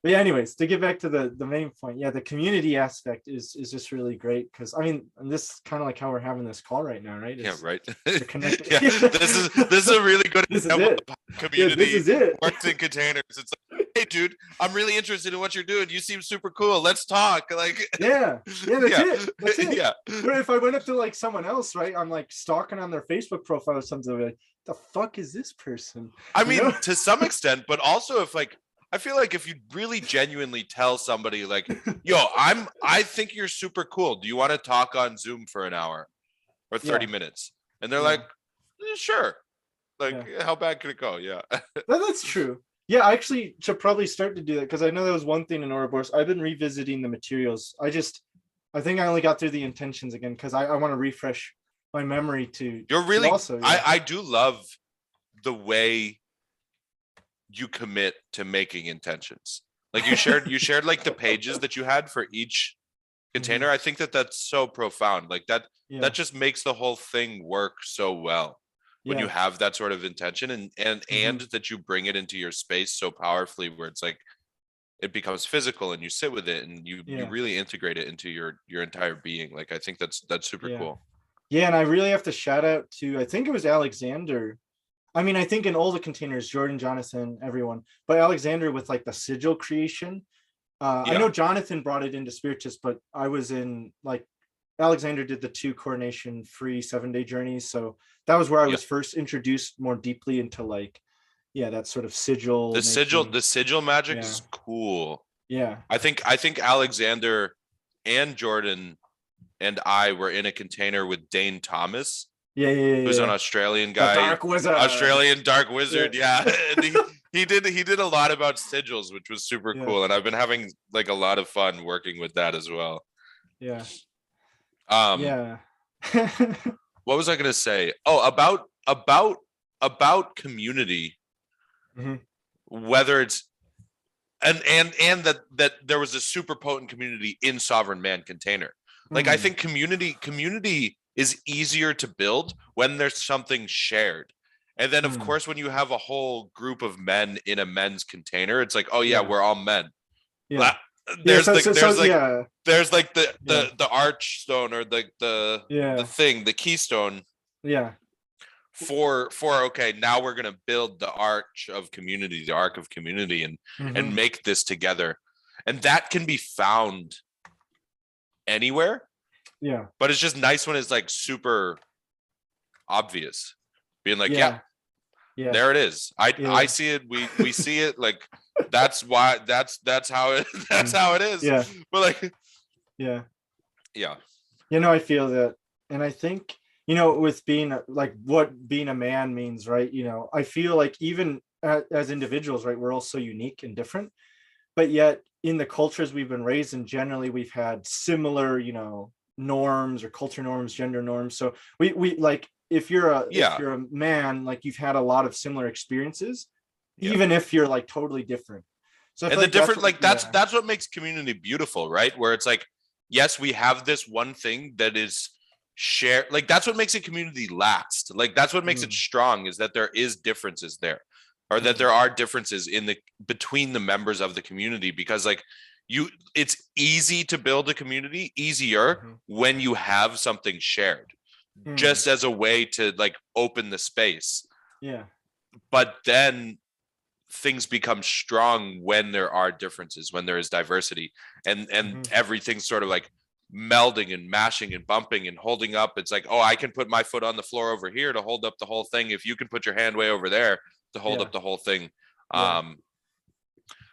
Speaker 1: yeah, anyways, to get back to the main point, yeah, the community aspect is just really great because I mean, and this is kind of like how we're having this call right now, right?
Speaker 2: Yeah, right.
Speaker 1: We're connected.
Speaker 2: Yeah, this is a really good
Speaker 1: This is
Speaker 2: example
Speaker 1: it.
Speaker 2: of how
Speaker 1: Yeah, this
Speaker 2: community
Speaker 1: is it.
Speaker 2: works in containers. It's like, hey, dude, I'm really interested in what you're doing. You seem super cool. Let's talk. Like,
Speaker 1: Yeah, that's
Speaker 2: yeah,
Speaker 1: it. That's it.
Speaker 2: yeah.
Speaker 1: But if I went up to like someone else, right? I'm like stalking on their Facebook profile or something. Like, the fuck is this person?
Speaker 2: I
Speaker 1: You know?
Speaker 2: mean, to some extent, but also if like I feel like if you really genuinely tell somebody like, yo, I think you're super cool. Do you want to talk on Zoom for an hour or 30
Speaker 1: Yeah,
Speaker 2: minutes? And they're
Speaker 1: yeah,
Speaker 2: like, sure.
Speaker 1: yeah.
Speaker 2: Like, how bad could it go? Yeah.
Speaker 1: That's true. Yeah, I actually should probably start to do that because I know that was one thing in Ouroboros. I've been revisiting the materials. I think I only got through the intentions again because I want to refresh my memory
Speaker 2: You're
Speaker 1: to
Speaker 2: really
Speaker 1: also, yeah.
Speaker 2: I do love the way you commit to making intentions. Like you shared like the pages that you had for each container. I think that's so profound. Like
Speaker 1: Yeah,
Speaker 2: that just makes the whole thing work so well when you
Speaker 1: yeah,
Speaker 2: have that sort of intention and that you bring it into your space so powerfully where it's like it becomes physical and you sit with it and you
Speaker 1: yeah,
Speaker 2: really integrate it into your entire being. Like I think that's super
Speaker 1: yeah.
Speaker 2: cool.
Speaker 1: Yeah, and I really have to shout out to, I think it was Alexander. I mean, I think in all the containers, Jordan, Jonathan, everyone, but Alexander with like the sigil creation. I
Speaker 2: Yeah.
Speaker 1: know Jonathan brought it into Spiritus, but I was in like Alexander did the 2 coronation free 7-day journeys. So that was where I
Speaker 2: Yeah.
Speaker 1: was first introduced more deeply into like, yeah, that sort of sigil making.
Speaker 2: The sigil magic
Speaker 1: Yeah.
Speaker 2: is cool.
Speaker 1: Yeah.
Speaker 2: I think Alexander and Jordan and I were in a container with Dane Thomas,
Speaker 1: Yeah. Yeah.
Speaker 2: who's an
Speaker 1: Yeah.
Speaker 2: Australian
Speaker 1: The
Speaker 2: guy,
Speaker 1: dark wizard.
Speaker 2: Australian dark wizard.
Speaker 1: Yeah.
Speaker 2: Yeah. And he did a lot about sigils, which was super
Speaker 1: Yeah.
Speaker 2: cool. And I've been having like a lot of fun working with that as well.
Speaker 1: Yeah.
Speaker 2: Um,
Speaker 1: Yeah.
Speaker 2: what was I gonna say? Oh, about community,
Speaker 1: Mhm.
Speaker 2: whether it's and that there was a super potent community in Sovereign Man container. Like I
Speaker 1: Mhm.
Speaker 2: think community is easier to build when there's something shared. And then of
Speaker 1: Mm.
Speaker 2: course when you have a whole group of men in a men's container, it's like, oh yeah,
Speaker 1: Yeah.
Speaker 2: we're all men.
Speaker 1: Yeah. Yeah.
Speaker 2: There's
Speaker 1: So,
Speaker 2: like
Speaker 1: so, so, yeah.
Speaker 2: there's like the
Speaker 1: Yeah.
Speaker 2: the archstone, or the
Speaker 1: Yeah.
Speaker 2: thing, the keystone
Speaker 1: Yeah.
Speaker 2: for okay, now we're gonna build the arch of community, the arc of community, and
Speaker 1: Hmm.
Speaker 2: make this together. And that can be found anywhere,
Speaker 1: Yeah.
Speaker 2: but it's just nice when it's like super obvious, being like, yeah,
Speaker 1: Yeah. Yeah.
Speaker 2: there it is. I
Speaker 1: Yeah.
Speaker 2: see it. We see it. Like that's why that's how it that's how it is.
Speaker 1: Yeah.
Speaker 2: But like,
Speaker 1: Yeah.
Speaker 2: yeah,
Speaker 1: I feel that. And I think, with being like what being a man means, right? I feel like even as individuals, right, we're all so unique and different, but yet in the cultures we've been raised in, generally we've had similar, norms or culture norms, gender norms. So we like, if you're a
Speaker 2: yeah,
Speaker 1: man, like you've had a lot of similar experiences,
Speaker 2: yeah.
Speaker 1: even if you're like totally different. So I
Speaker 2: And
Speaker 1: feel
Speaker 2: the
Speaker 1: like that's
Speaker 2: different,
Speaker 1: what,
Speaker 2: like that's what makes community beautiful, right? Where it's like, yes, we have this one thing that is shared. Like that's what makes a community last. Like that's what makes it
Speaker 1: Mm,
Speaker 2: strong, is that there is differences there, or that
Speaker 1: mm,
Speaker 2: there are differences in the between the members of the community. Because like it's easy to build a community, easier
Speaker 1: mhm,
Speaker 2: when you have something shared,
Speaker 1: mm,
Speaker 2: just as a way to like open the space.
Speaker 1: yeah.
Speaker 2: But then things become strong when there are differences, when there is diversity, and
Speaker 1: Mhm,
Speaker 2: everything's sort of like melding and mashing and bumping and holding up. It's like, oh, I can put my foot on the floor over here to hold up the whole thing, if you can put your hand way over there to hold
Speaker 1: yeah.
Speaker 2: up the whole thing.
Speaker 1: Yeah.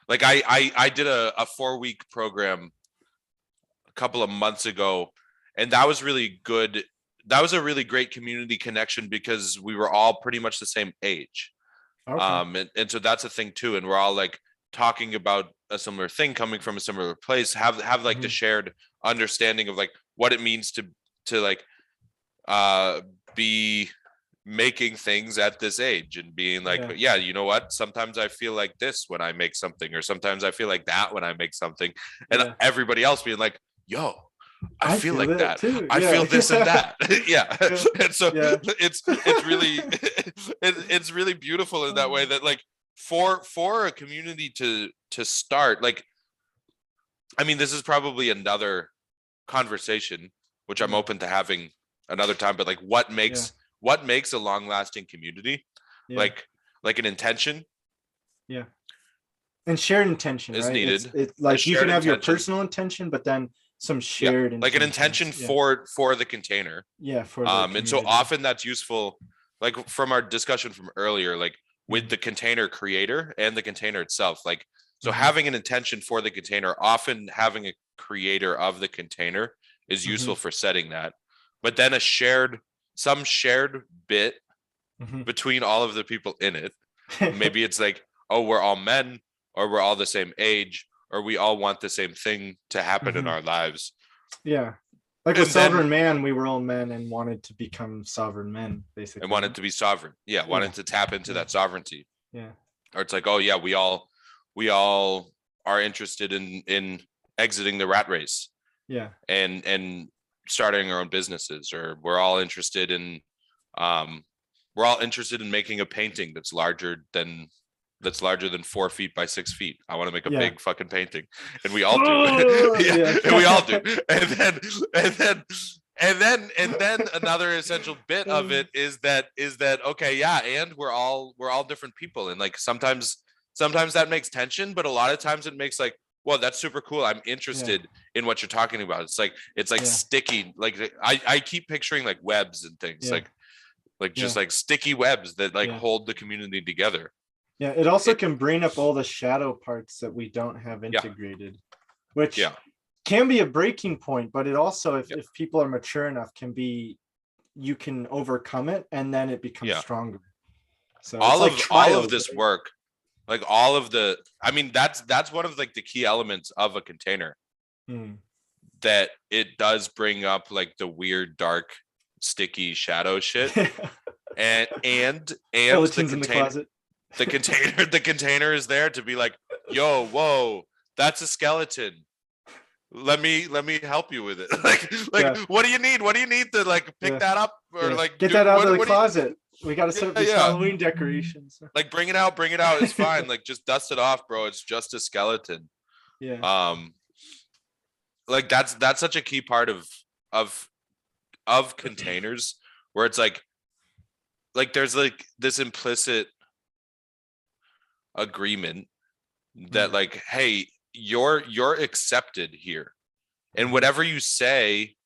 Speaker 2: Like I did a 4-week program a couple of months ago, and that was really good. That was a really great community connection because we were all pretty much the same age.
Speaker 1: Okay.
Speaker 2: And so that's a thing too, and we're all like talking about a similar thing, coming from a similar place, have like the
Speaker 1: Mhm,
Speaker 2: shared understanding of like what it means to like uh be making things at this age, and being like,
Speaker 1: yeah.
Speaker 2: yeah, you know what, sometimes I feel like this when I make something, or sometimes I feel like that when I make something. And
Speaker 1: Yeah.
Speaker 2: everybody else being like, yo, I
Speaker 1: I
Speaker 2: feel
Speaker 1: feel
Speaker 2: like
Speaker 1: that
Speaker 2: that,
Speaker 1: too.
Speaker 2: I
Speaker 1: Yeah.
Speaker 2: feel this and that. Yeah.
Speaker 1: Yeah.
Speaker 2: And so
Speaker 1: Yeah.
Speaker 2: it's really it's really beautiful in that way, that like for a community to start, like, I mean, this is probably another conversation which I'm
Speaker 1: Yeah.
Speaker 2: open to having another time, but like
Speaker 1: Yeah.
Speaker 2: what makes a long lasting community,
Speaker 1: Yeah.
Speaker 2: like an intention
Speaker 1: Yeah. And shared intention,
Speaker 2: is
Speaker 1: right? It's
Speaker 2: needed, a
Speaker 1: like you can
Speaker 2: shared
Speaker 1: have your
Speaker 2: intention.
Speaker 1: personal intention, but then some
Speaker 2: Yeah,
Speaker 1: shared
Speaker 2: like an intention
Speaker 1: intentions. Yeah.
Speaker 2: for the container.
Speaker 1: Yeah. For the
Speaker 2: And so
Speaker 1: community.
Speaker 2: often that's useful, like from our discussion from earlier, like with
Speaker 1: Mhm,
Speaker 2: the container creator and the container itself. Like, so
Speaker 1: mhm,
Speaker 2: having an intention for the container, often having a creator of the container is useful
Speaker 1: mhm,
Speaker 2: for setting that. But then some shared bit
Speaker 1: mhm.
Speaker 2: between all of the people in it. Maybe it's like, oh, we're all men, or we're all the same age, or we all want the same thing to happen in
Speaker 1: Mhm.
Speaker 2: our lives.
Speaker 1: Yeah. Like with
Speaker 2: And then
Speaker 1: Sovereign Man, we were all men and wanted to become sovereign men,
Speaker 2: and
Speaker 1: basically.
Speaker 2: wanted to be sovereign. Yeah,
Speaker 1: Yeah.
Speaker 2: wanted to tap into
Speaker 1: Yeah.
Speaker 2: that sovereignty.
Speaker 1: Yeah.
Speaker 2: Or it's like, oh yeah, we all are interested in exiting the rat race,
Speaker 1: Yeah.
Speaker 2: and starting our own businesses, or um we're all interested in making a painting that's larger than 4 feet by 6 feet. I want to make a
Speaker 1: Yeah.
Speaker 2: big fucking painting, and we all do. Yeah, and we all do.
Speaker 1: Yeah.
Speaker 2: And then another essential bit of it is that okay, yeah, and we're all different people, and like sometimes that makes tension, but a lot of times it makes like, well, that's super cool, I'm
Speaker 1: Yeah.
Speaker 2: interested in what you're talking about. It's like
Speaker 1: Yeah.
Speaker 2: sticky, like I keep picturing like webs and things,
Speaker 1: Yeah.
Speaker 2: like just
Speaker 1: Yeah.
Speaker 2: like sticky webs that like
Speaker 1: Yeah.
Speaker 2: hold the community together.
Speaker 1: Yeah. It also
Speaker 2: It
Speaker 1: can bring up all the shadow parts that we don't have
Speaker 2: Yeah,
Speaker 1: integrated, which
Speaker 2: yeah,
Speaker 1: can be a breaking point, but it also, if,
Speaker 2: yeah,
Speaker 1: people are mature enough, can be, you can overcome it and then it becomes
Speaker 2: yeah.
Speaker 1: stronger. So it's
Speaker 2: all
Speaker 1: like
Speaker 2: of all of
Speaker 1: trials,
Speaker 2: this
Speaker 1: right?
Speaker 2: work, like all of the I mean, that's one of like the key elements of a container,
Speaker 1: Hmm.
Speaker 2: that it does bring up like the weird dark sticky shadow shit. And the
Speaker 1: Skeletons in the
Speaker 2: container
Speaker 1: closet.
Speaker 2: the container the container is there to be like, yo, whoa, that's a skeleton. let me help you with it.
Speaker 1: Yeah.
Speaker 2: What do you need? What do you need to like pick
Speaker 1: Yeah.
Speaker 2: that up or
Speaker 1: Yeah.
Speaker 2: like
Speaker 1: Get
Speaker 2: do
Speaker 1: that out of the
Speaker 2: what do you,
Speaker 1: closet. We got to set up
Speaker 2: yeah,
Speaker 1: these
Speaker 2: yeah.
Speaker 1: Halloween decorations.
Speaker 2: Like bring it out, bring it out. It's fine. Like just dust it off, bro. It's just a skeleton.
Speaker 1: Yeah.
Speaker 2: Um, like that's such a key part of containers where it's like there's like this implicit agreement that like, hey, you're accepted here. And whatever you say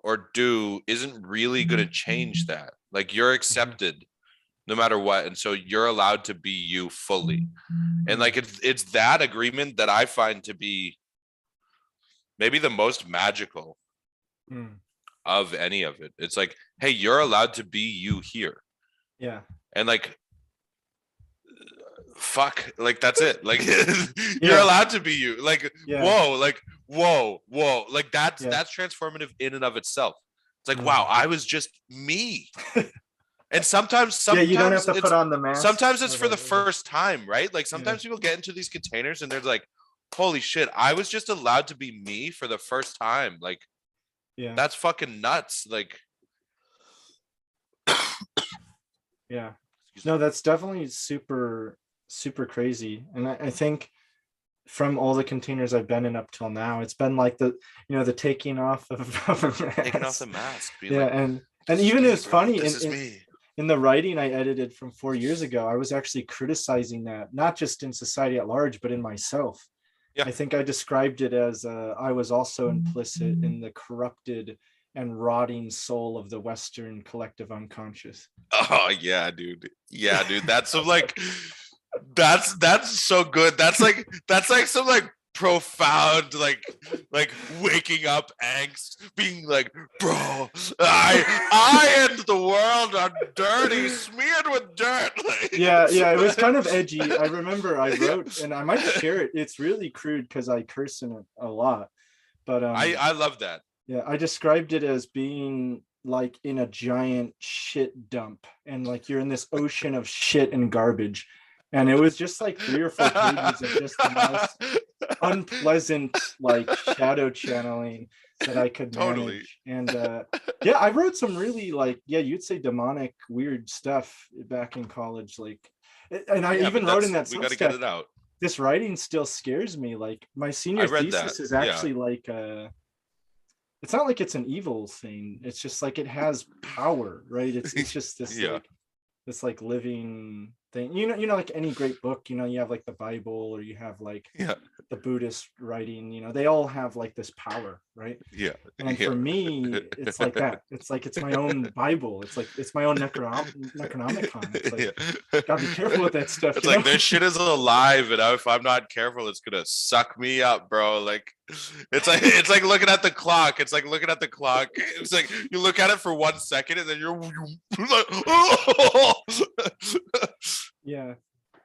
Speaker 2: or do isn't really going to change that. Like you're accepted no matter what. And so you're allowed to be you fully. And like it's that agreement that I find to be maybe the most magical of any of it. It's like, hey, you're allowed to be you here.
Speaker 1: Yeah.
Speaker 2: And like fuck, like that's it. Like you're
Speaker 1: Yeah.
Speaker 2: allowed to be you. Like
Speaker 1: Yeah.
Speaker 2: whoa, like whoa. Like that's
Speaker 1: Yeah.
Speaker 2: that's transformative in and of itself. It's like, wow, I was just me. And sometimes
Speaker 1: Yeah, you don't have to
Speaker 2: it's
Speaker 1: put on the mask.
Speaker 2: sometimes it's for the first time, right? Like sometimes people get into these containers and they're like, holy shit, I was just allowed to be me for the first time. Like,
Speaker 1: yeah,
Speaker 2: that's fucking nuts. Like,
Speaker 1: yeah. No, that's definitely super, super crazy. And I think from all the containers I've been in up till now, it's been like the, the taking off of
Speaker 2: taking off the mask.
Speaker 1: Yeah,
Speaker 2: like,
Speaker 1: and even it was funny
Speaker 2: this is me.
Speaker 1: In the writing I edited from 4 years ago, I was actually criticizing that, not just in society at large, but in myself.
Speaker 2: Yeah.
Speaker 1: I think I described it as I was also implicit in the corrupted and rotting soul of the Western collective unconscious.
Speaker 2: Oh yeah, dude. Yeah, dude. That's some like that's so good. That's like some like profound like waking up angst, being like, bro, I and the world are dirty, smeared with dirt. Like,
Speaker 1: yeah, it was kind of edgy. I remember I wrote, and I might share it. It's really crude because I curse in it a lot. But
Speaker 2: I love that.
Speaker 1: Yeah, I described it as being like in a giant shit dump, and like you're in this ocean of shit and garbage. And it was just like 3 or 4 pages of just the most unpleasant like shadow channeling that I could manage. And yeah, I wrote some really like, yeah, you'd say demonic weird stuff back in college. Like, and I even wrote in that
Speaker 2: we got to get it out.
Speaker 1: This writing still scares me. Like my senior thesis is actually like it's not like it's an evil thing. It's just like it has power, right? It's just this like this like living thing. You know, like any great book, you have like the Bible, or you have like the Buddhist writing, they all have like this power, right?
Speaker 2: Yeah.
Speaker 1: And for me, it's like that. It's like it's my own Bible. It's like it's my own Necronomicon. It's like gotta be careful with that stuff.
Speaker 2: It's like this shit is alive, and if I'm not careful, it's gonna suck me up, bro. Like it's like looking at the clock. It's like looking at the clock. It's like you look at it for 1 second, and then you're like, oh!
Speaker 1: Yeah,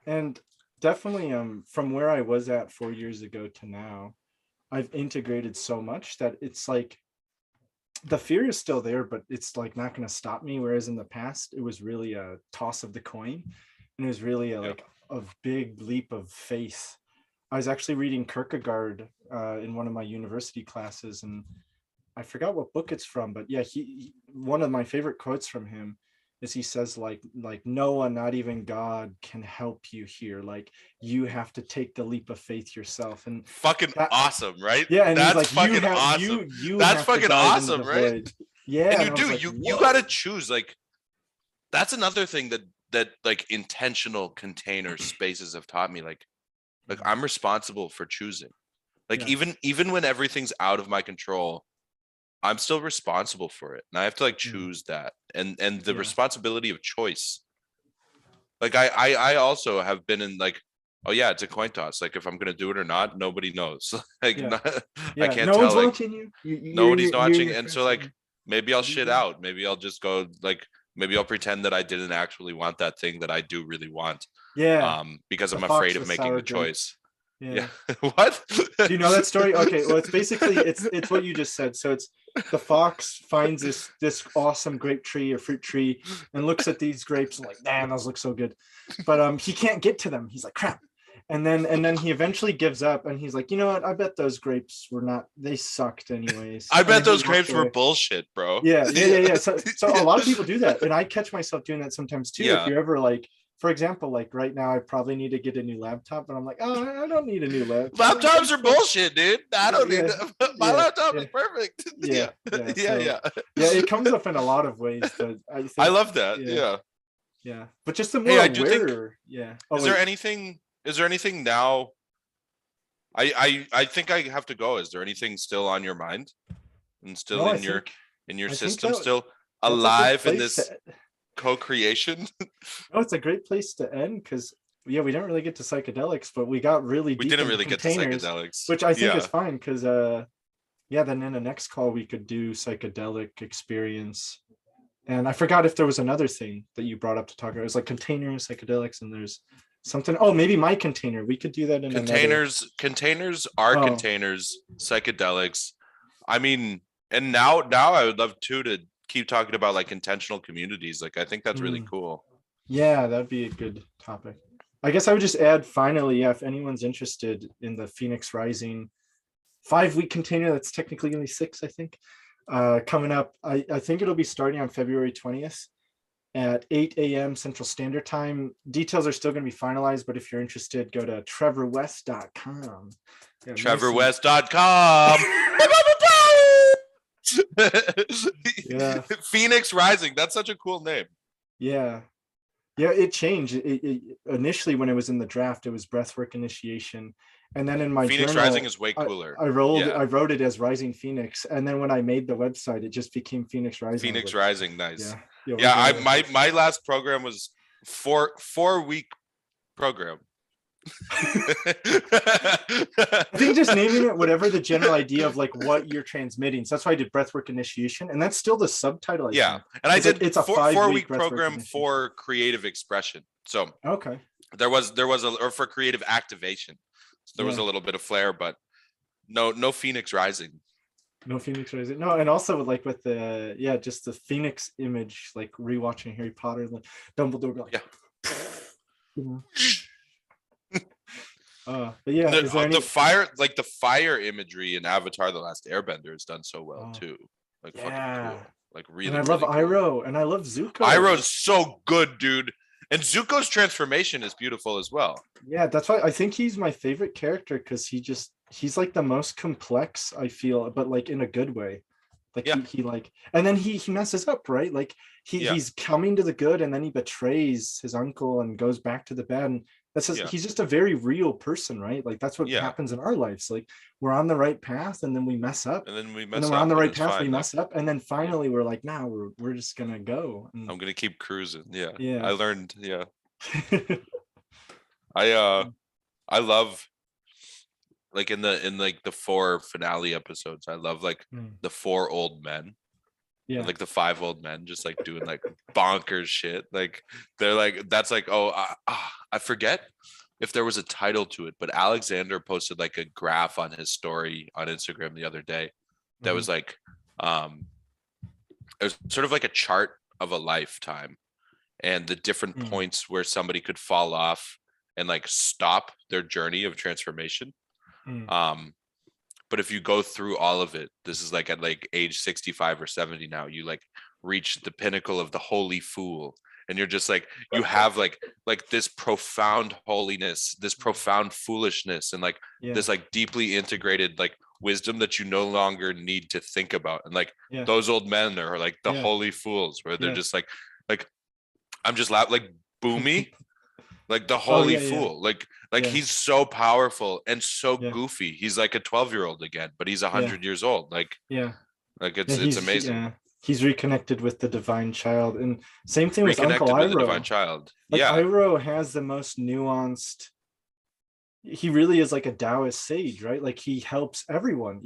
Speaker 1: and definitely from where I was at 4 years ago to now, I've integrated so much that it's like the fear is still there, but it's like not going to stop me. Whereas in the past, it was really a toss of the coin, and it was really like a big leap of faith. I was actually reading Kierkegaard in one of my university classes, and I forgot what book it's from, but yeah, he one of my favorite quotes from him is he says like no one, not even God, can help you here. Like you have to take the leap of faith yourself. And
Speaker 2: fucking awesome, right?
Speaker 1: Yeah, and
Speaker 2: that's
Speaker 1: he's like,
Speaker 2: fucking awesome.
Speaker 1: You
Speaker 2: that's fucking awesome, right?
Speaker 1: Void. Yeah,
Speaker 2: and you got to choose. Like that's another thing that like intentional container spaces have taught me. Like I'm responsible for choosing. Like even when everything's out of my control, I'm still responsible for it, and I have to like choose that, and the responsibility of choice. Like I also have been in like, oh yeah, it's a coin toss. Like if I'm gonna do it or not, nobody knows. Like I can't tell.
Speaker 1: One's
Speaker 2: like
Speaker 1: watching you.
Speaker 2: Nobody's watching, and so like maybe I'll shit out. Maybe I'll just go like maybe I'll pretend that I didn't actually want that thing that I do really want.
Speaker 1: Yeah.
Speaker 2: Because I'm afraid of making the choice.
Speaker 1: Yeah.
Speaker 2: What?
Speaker 1: Do you know that story? Okay, well it's basically it's what you just said. So it's the fox finds this awesome grape tree or fruit tree and looks at these grapes and like, damn, those look so good. But he can't get to them. He's like, crap. and then he eventually gives up, and he's like, you know what, I bet those grapes were not, they sucked anyways.
Speaker 2: I
Speaker 1: And then
Speaker 2: bet
Speaker 1: he
Speaker 2: those
Speaker 1: walks
Speaker 2: grapes were
Speaker 1: away.
Speaker 2: bullshit, bro.
Speaker 1: Yeah. So a lot of people do that, and I catch myself doing that sometimes too. If
Speaker 2: Yeah.
Speaker 1: you're ever like, for example, like right now, I probably need to get a new laptop, and I'm like, oh, I don't need a new laptop.
Speaker 2: Laptops are bullshit, dude. I don't need
Speaker 1: Yeah,
Speaker 2: my
Speaker 1: yeah,
Speaker 2: laptop
Speaker 1: yeah,
Speaker 2: is perfect.
Speaker 1: yeah,
Speaker 2: Yeah.
Speaker 1: yeah.
Speaker 2: Yeah,
Speaker 1: So
Speaker 2: yeah.
Speaker 1: yeah, it comes up in a lot of ways, but I
Speaker 2: I
Speaker 1: think
Speaker 2: love that.
Speaker 1: yeah,
Speaker 2: Yeah.
Speaker 1: yeah. But just the
Speaker 2: Hey,
Speaker 1: more
Speaker 2: I do think
Speaker 1: aware, yeah. Oh
Speaker 2: is there
Speaker 1: wait,
Speaker 2: anything is there anything now? I think I have to go. Is there anything still on your mind and still
Speaker 1: no,
Speaker 2: in your
Speaker 1: I think
Speaker 2: system,
Speaker 1: that
Speaker 2: still
Speaker 1: that's a good
Speaker 2: alive in
Speaker 1: place
Speaker 2: this
Speaker 1: to.
Speaker 2: co-creation?
Speaker 1: No, it's a great place to end because yeah, we didn't really get to psychedelics, but we got really
Speaker 2: We
Speaker 1: deep
Speaker 2: didn't
Speaker 1: into
Speaker 2: really get to
Speaker 1: containers,
Speaker 2: psychedelics.
Speaker 1: which I think is
Speaker 2: Yeah.
Speaker 1: fine because yeah, then in the next call we could do psychedelic experience. And I forgot if there was another thing that you brought up to talk about. It was like containers, psychedelics, and there's something. Oh, maybe my container. We could do that in another.
Speaker 2: Containers are
Speaker 1: Oh,
Speaker 2: containers, psychedelics. I mean, and now I would love to keep talking about like intentional communities. Like I think that's really
Speaker 1: mm,
Speaker 2: cool.
Speaker 1: yeah, that'd be a good topic. I guess I would just add finally, yeah, if anyone's interested in the Phoenix Rising 5 week container, that's technically going to be 6, I think. Coming up, I think it'll be starting on February 20th at 8 a.m. Central Standard Time. Details are still going to be finalized, but if you're interested, go to trevorwest.com. Yeah, nice and
Speaker 2: TrevorWest.com.
Speaker 1: yeah,
Speaker 2: Phoenix Rising. That's such a cool name.
Speaker 1: yeah. Yeah, it changed. Initially, when it was in the draft, it was breathwork initiation, and then in my
Speaker 2: Phoenix Rising
Speaker 1: journal,
Speaker 2: is way cooler.
Speaker 1: I
Speaker 2: Yeah.
Speaker 1: wrote it as Rising Phoenix, and then when I made the website, it just became Phoenix Rising. I was
Speaker 2: Phoenix
Speaker 1: like,
Speaker 2: Rising, nice.
Speaker 1: yeah, yeah, we're
Speaker 2: Yeah, I
Speaker 1: going with this.
Speaker 2: my last program was 4 week program.
Speaker 1: I think just naming it whatever the general idea of like what you're transmitting. So that's why I did breathwork initiation, and that's still the subtitle. I
Speaker 2: Yeah,
Speaker 1: think
Speaker 2: and I
Speaker 1: it's like
Speaker 2: did
Speaker 1: it's a 5 week
Speaker 2: four week
Speaker 1: breathwork
Speaker 2: program
Speaker 1: initiation.
Speaker 2: for creative expression. So
Speaker 1: Okay,
Speaker 2: there was a or for creative activation. So there was
Speaker 1: yeah,
Speaker 2: a little bit of flair, but no Phoenix Rising.
Speaker 1: no Phoenix Rising. No, and also like with the yeah, just the Phoenix image, like rewatching Harry Potter, like Dumbledore, like,
Speaker 2: Yeah.
Speaker 1: you know. But yeah, is there
Speaker 2: The
Speaker 1: any?
Speaker 2: fire, like the fire imagery in Avatar: The Last Airbender is done so well
Speaker 1: Oh,
Speaker 2: too. Like fucking
Speaker 1: yeah,
Speaker 2: cool. Like
Speaker 1: and I
Speaker 2: really,
Speaker 1: love
Speaker 2: really cool.
Speaker 1: Iroh, and I love Zuko.
Speaker 2: Iroh's so good, dude. And Zuko's transformation is beautiful as well.
Speaker 1: Yeah, that's why I think he's my favorite character because he's like the most complex, I feel, but like in a good way. Like
Speaker 2: Yeah,
Speaker 1: he like, and then he messes up, right? Like
Speaker 2: yeah,
Speaker 1: he's coming to the good, and then he betrays his uncle and goes back to the bad. And
Speaker 2: yeah,
Speaker 1: he's just a very real person, right? Like that's what
Speaker 2: yeah.
Speaker 1: happens in our lives. Like we're on the right path, and then we mess up,
Speaker 2: And then we
Speaker 1: and then
Speaker 2: mess
Speaker 1: we're on the
Speaker 2: up, and
Speaker 1: right
Speaker 2: it's
Speaker 1: path, we
Speaker 2: fine. Like,
Speaker 1: mess up, and then
Speaker 2: yeah,
Speaker 1: finally we're like, now we're just gonna go. And
Speaker 2: I'm gonna keep cruising. Yeah, I
Speaker 1: yeah.
Speaker 2: learned. Yeah, I I love like in like the 4 finale episodes. I love like
Speaker 1: Mm,
Speaker 2: the 4 old men.
Speaker 1: yeah.
Speaker 2: Like the 5 old men just like doing like bonkers shit. Like they're like that's like I forget if there was a title to it, but Alexander posted like a graph on his story on Instagram the other day that
Speaker 1: Mhm,
Speaker 2: was like um it was sort of like a chart of a lifetime and the different
Speaker 1: mm,
Speaker 2: points where somebody could fall off and like stop their journey of transformation.
Speaker 1: mm,
Speaker 2: Um but if you go through all of it, this is like at like age 65 or 70 now, you like reach the pinnacle of the holy fool. And you're just like, you have like this profound holiness, this profound foolishness, and like
Speaker 1: yeah.
Speaker 2: this like deeply integrated like wisdom that you no longer need to think about. And like
Speaker 1: Yeah.
Speaker 2: those old men are like the
Speaker 1: Yeah.
Speaker 2: holy fools, where they're
Speaker 1: Yeah.
Speaker 2: just like I'm just like Boomy, like the
Speaker 1: Oh
Speaker 2: holy
Speaker 1: yeah, yeah,
Speaker 2: fool, like
Speaker 1: yeah,
Speaker 2: he's so powerful and so
Speaker 1: yeah,
Speaker 2: goofy. He's like a 12-year-old again, but he's a
Speaker 1: yeah,
Speaker 2: 100 years old.
Speaker 1: yeah,
Speaker 2: Like
Speaker 1: yeah.
Speaker 2: it's amazing.
Speaker 1: He's reconnected with the divine child, and same thing with Uncle
Speaker 2: Reconnected with the divine
Speaker 1: Iroh.
Speaker 2: child.
Speaker 1: Like
Speaker 2: Yeah,
Speaker 1: Iroh has the most nuanced. He really is like a Taoist sage, right? Like he helps everyone,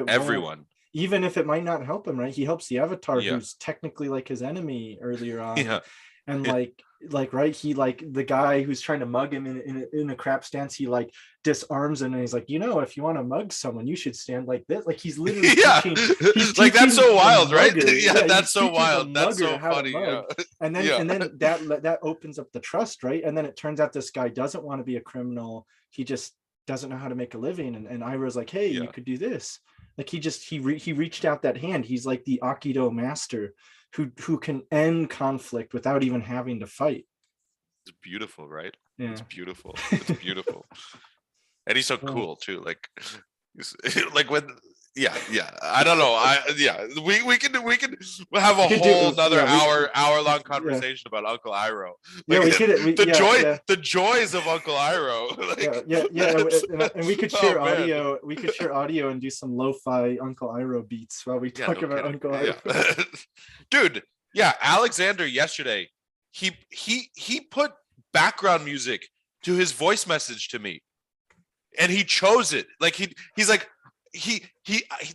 Speaker 2: everyone.
Speaker 1: even if it might not help him, right? He helps the Avatar,
Speaker 2: Yeah,
Speaker 1: who's technically like his enemy earlier on,
Speaker 2: yeah,
Speaker 1: and like right, he like the guy who's trying to mug him in a crap stance, he like disarms him and he's like, if you want to mug someone, you should stand like this. Like he's literally
Speaker 2: Yeah,
Speaker 1: teaching, he's
Speaker 2: like that's
Speaker 1: teaching
Speaker 2: so
Speaker 1: the
Speaker 2: wild, right?
Speaker 1: mugger,
Speaker 2: Yeah,
Speaker 1: he's
Speaker 2: that's so
Speaker 1: teaching the
Speaker 2: wild. That's
Speaker 1: mugger
Speaker 2: so
Speaker 1: how to
Speaker 2: funny. Yeah,
Speaker 1: mug. And then
Speaker 2: yeah,
Speaker 1: that opens up the trust, right? And then it turns out this guy doesn't want to be a criminal, he just doesn't know how to make a living. And Ira's like, hey, you
Speaker 2: yeah.
Speaker 1: could do this. Like he reached out that hand. He's like the Aikido master who can end conflict without even having to fight.
Speaker 2: It's beautiful, right?
Speaker 1: Yeah.
Speaker 2: It's beautiful. It's beautiful. And he's so cool too. Like, like when, yeah. I don't know. We can have a whole another hour long conversation about Uncle Iroh. Like, the joys of Uncle Iroh. Like,
Speaker 1: and we could share audio. We could share audio and do some lo-fi Uncle Iroh beats while we talk about kidding. Uncle Iroh.
Speaker 2: Yeah. Dude, yeah, Alexander yesterday, he put background music to his voice message to me, and he chose it. Like he's like he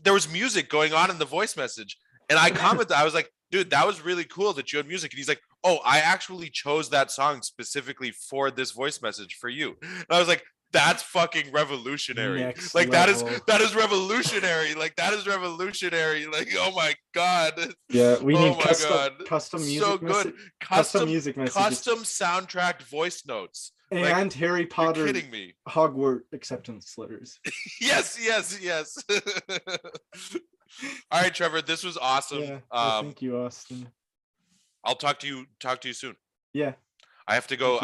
Speaker 2: there was music going on in the voice message, and I commented, I was like, dude, that was really cool that you had music. And he's like, oh, I actually chose that song specifically for this voice message for you. And I was like, that's fucking revolutionary.
Speaker 1: Next
Speaker 2: like
Speaker 1: level.
Speaker 2: that is revolutionary. Like that is revolutionary. Like, oh my God.
Speaker 1: Yeah, we need
Speaker 2: custom music.
Speaker 1: So good. Custom music messages.
Speaker 2: Custom soundtrack voice notes.
Speaker 1: And
Speaker 2: like,
Speaker 1: Harry Potter
Speaker 2: kidding me.
Speaker 1: Hogwarts acceptance letters.
Speaker 2: yes. All right, Trevor, this was awesome.
Speaker 1: Yeah, thank you, Austen.
Speaker 2: I'll talk to you soon.
Speaker 1: Yeah.
Speaker 2: I have to go.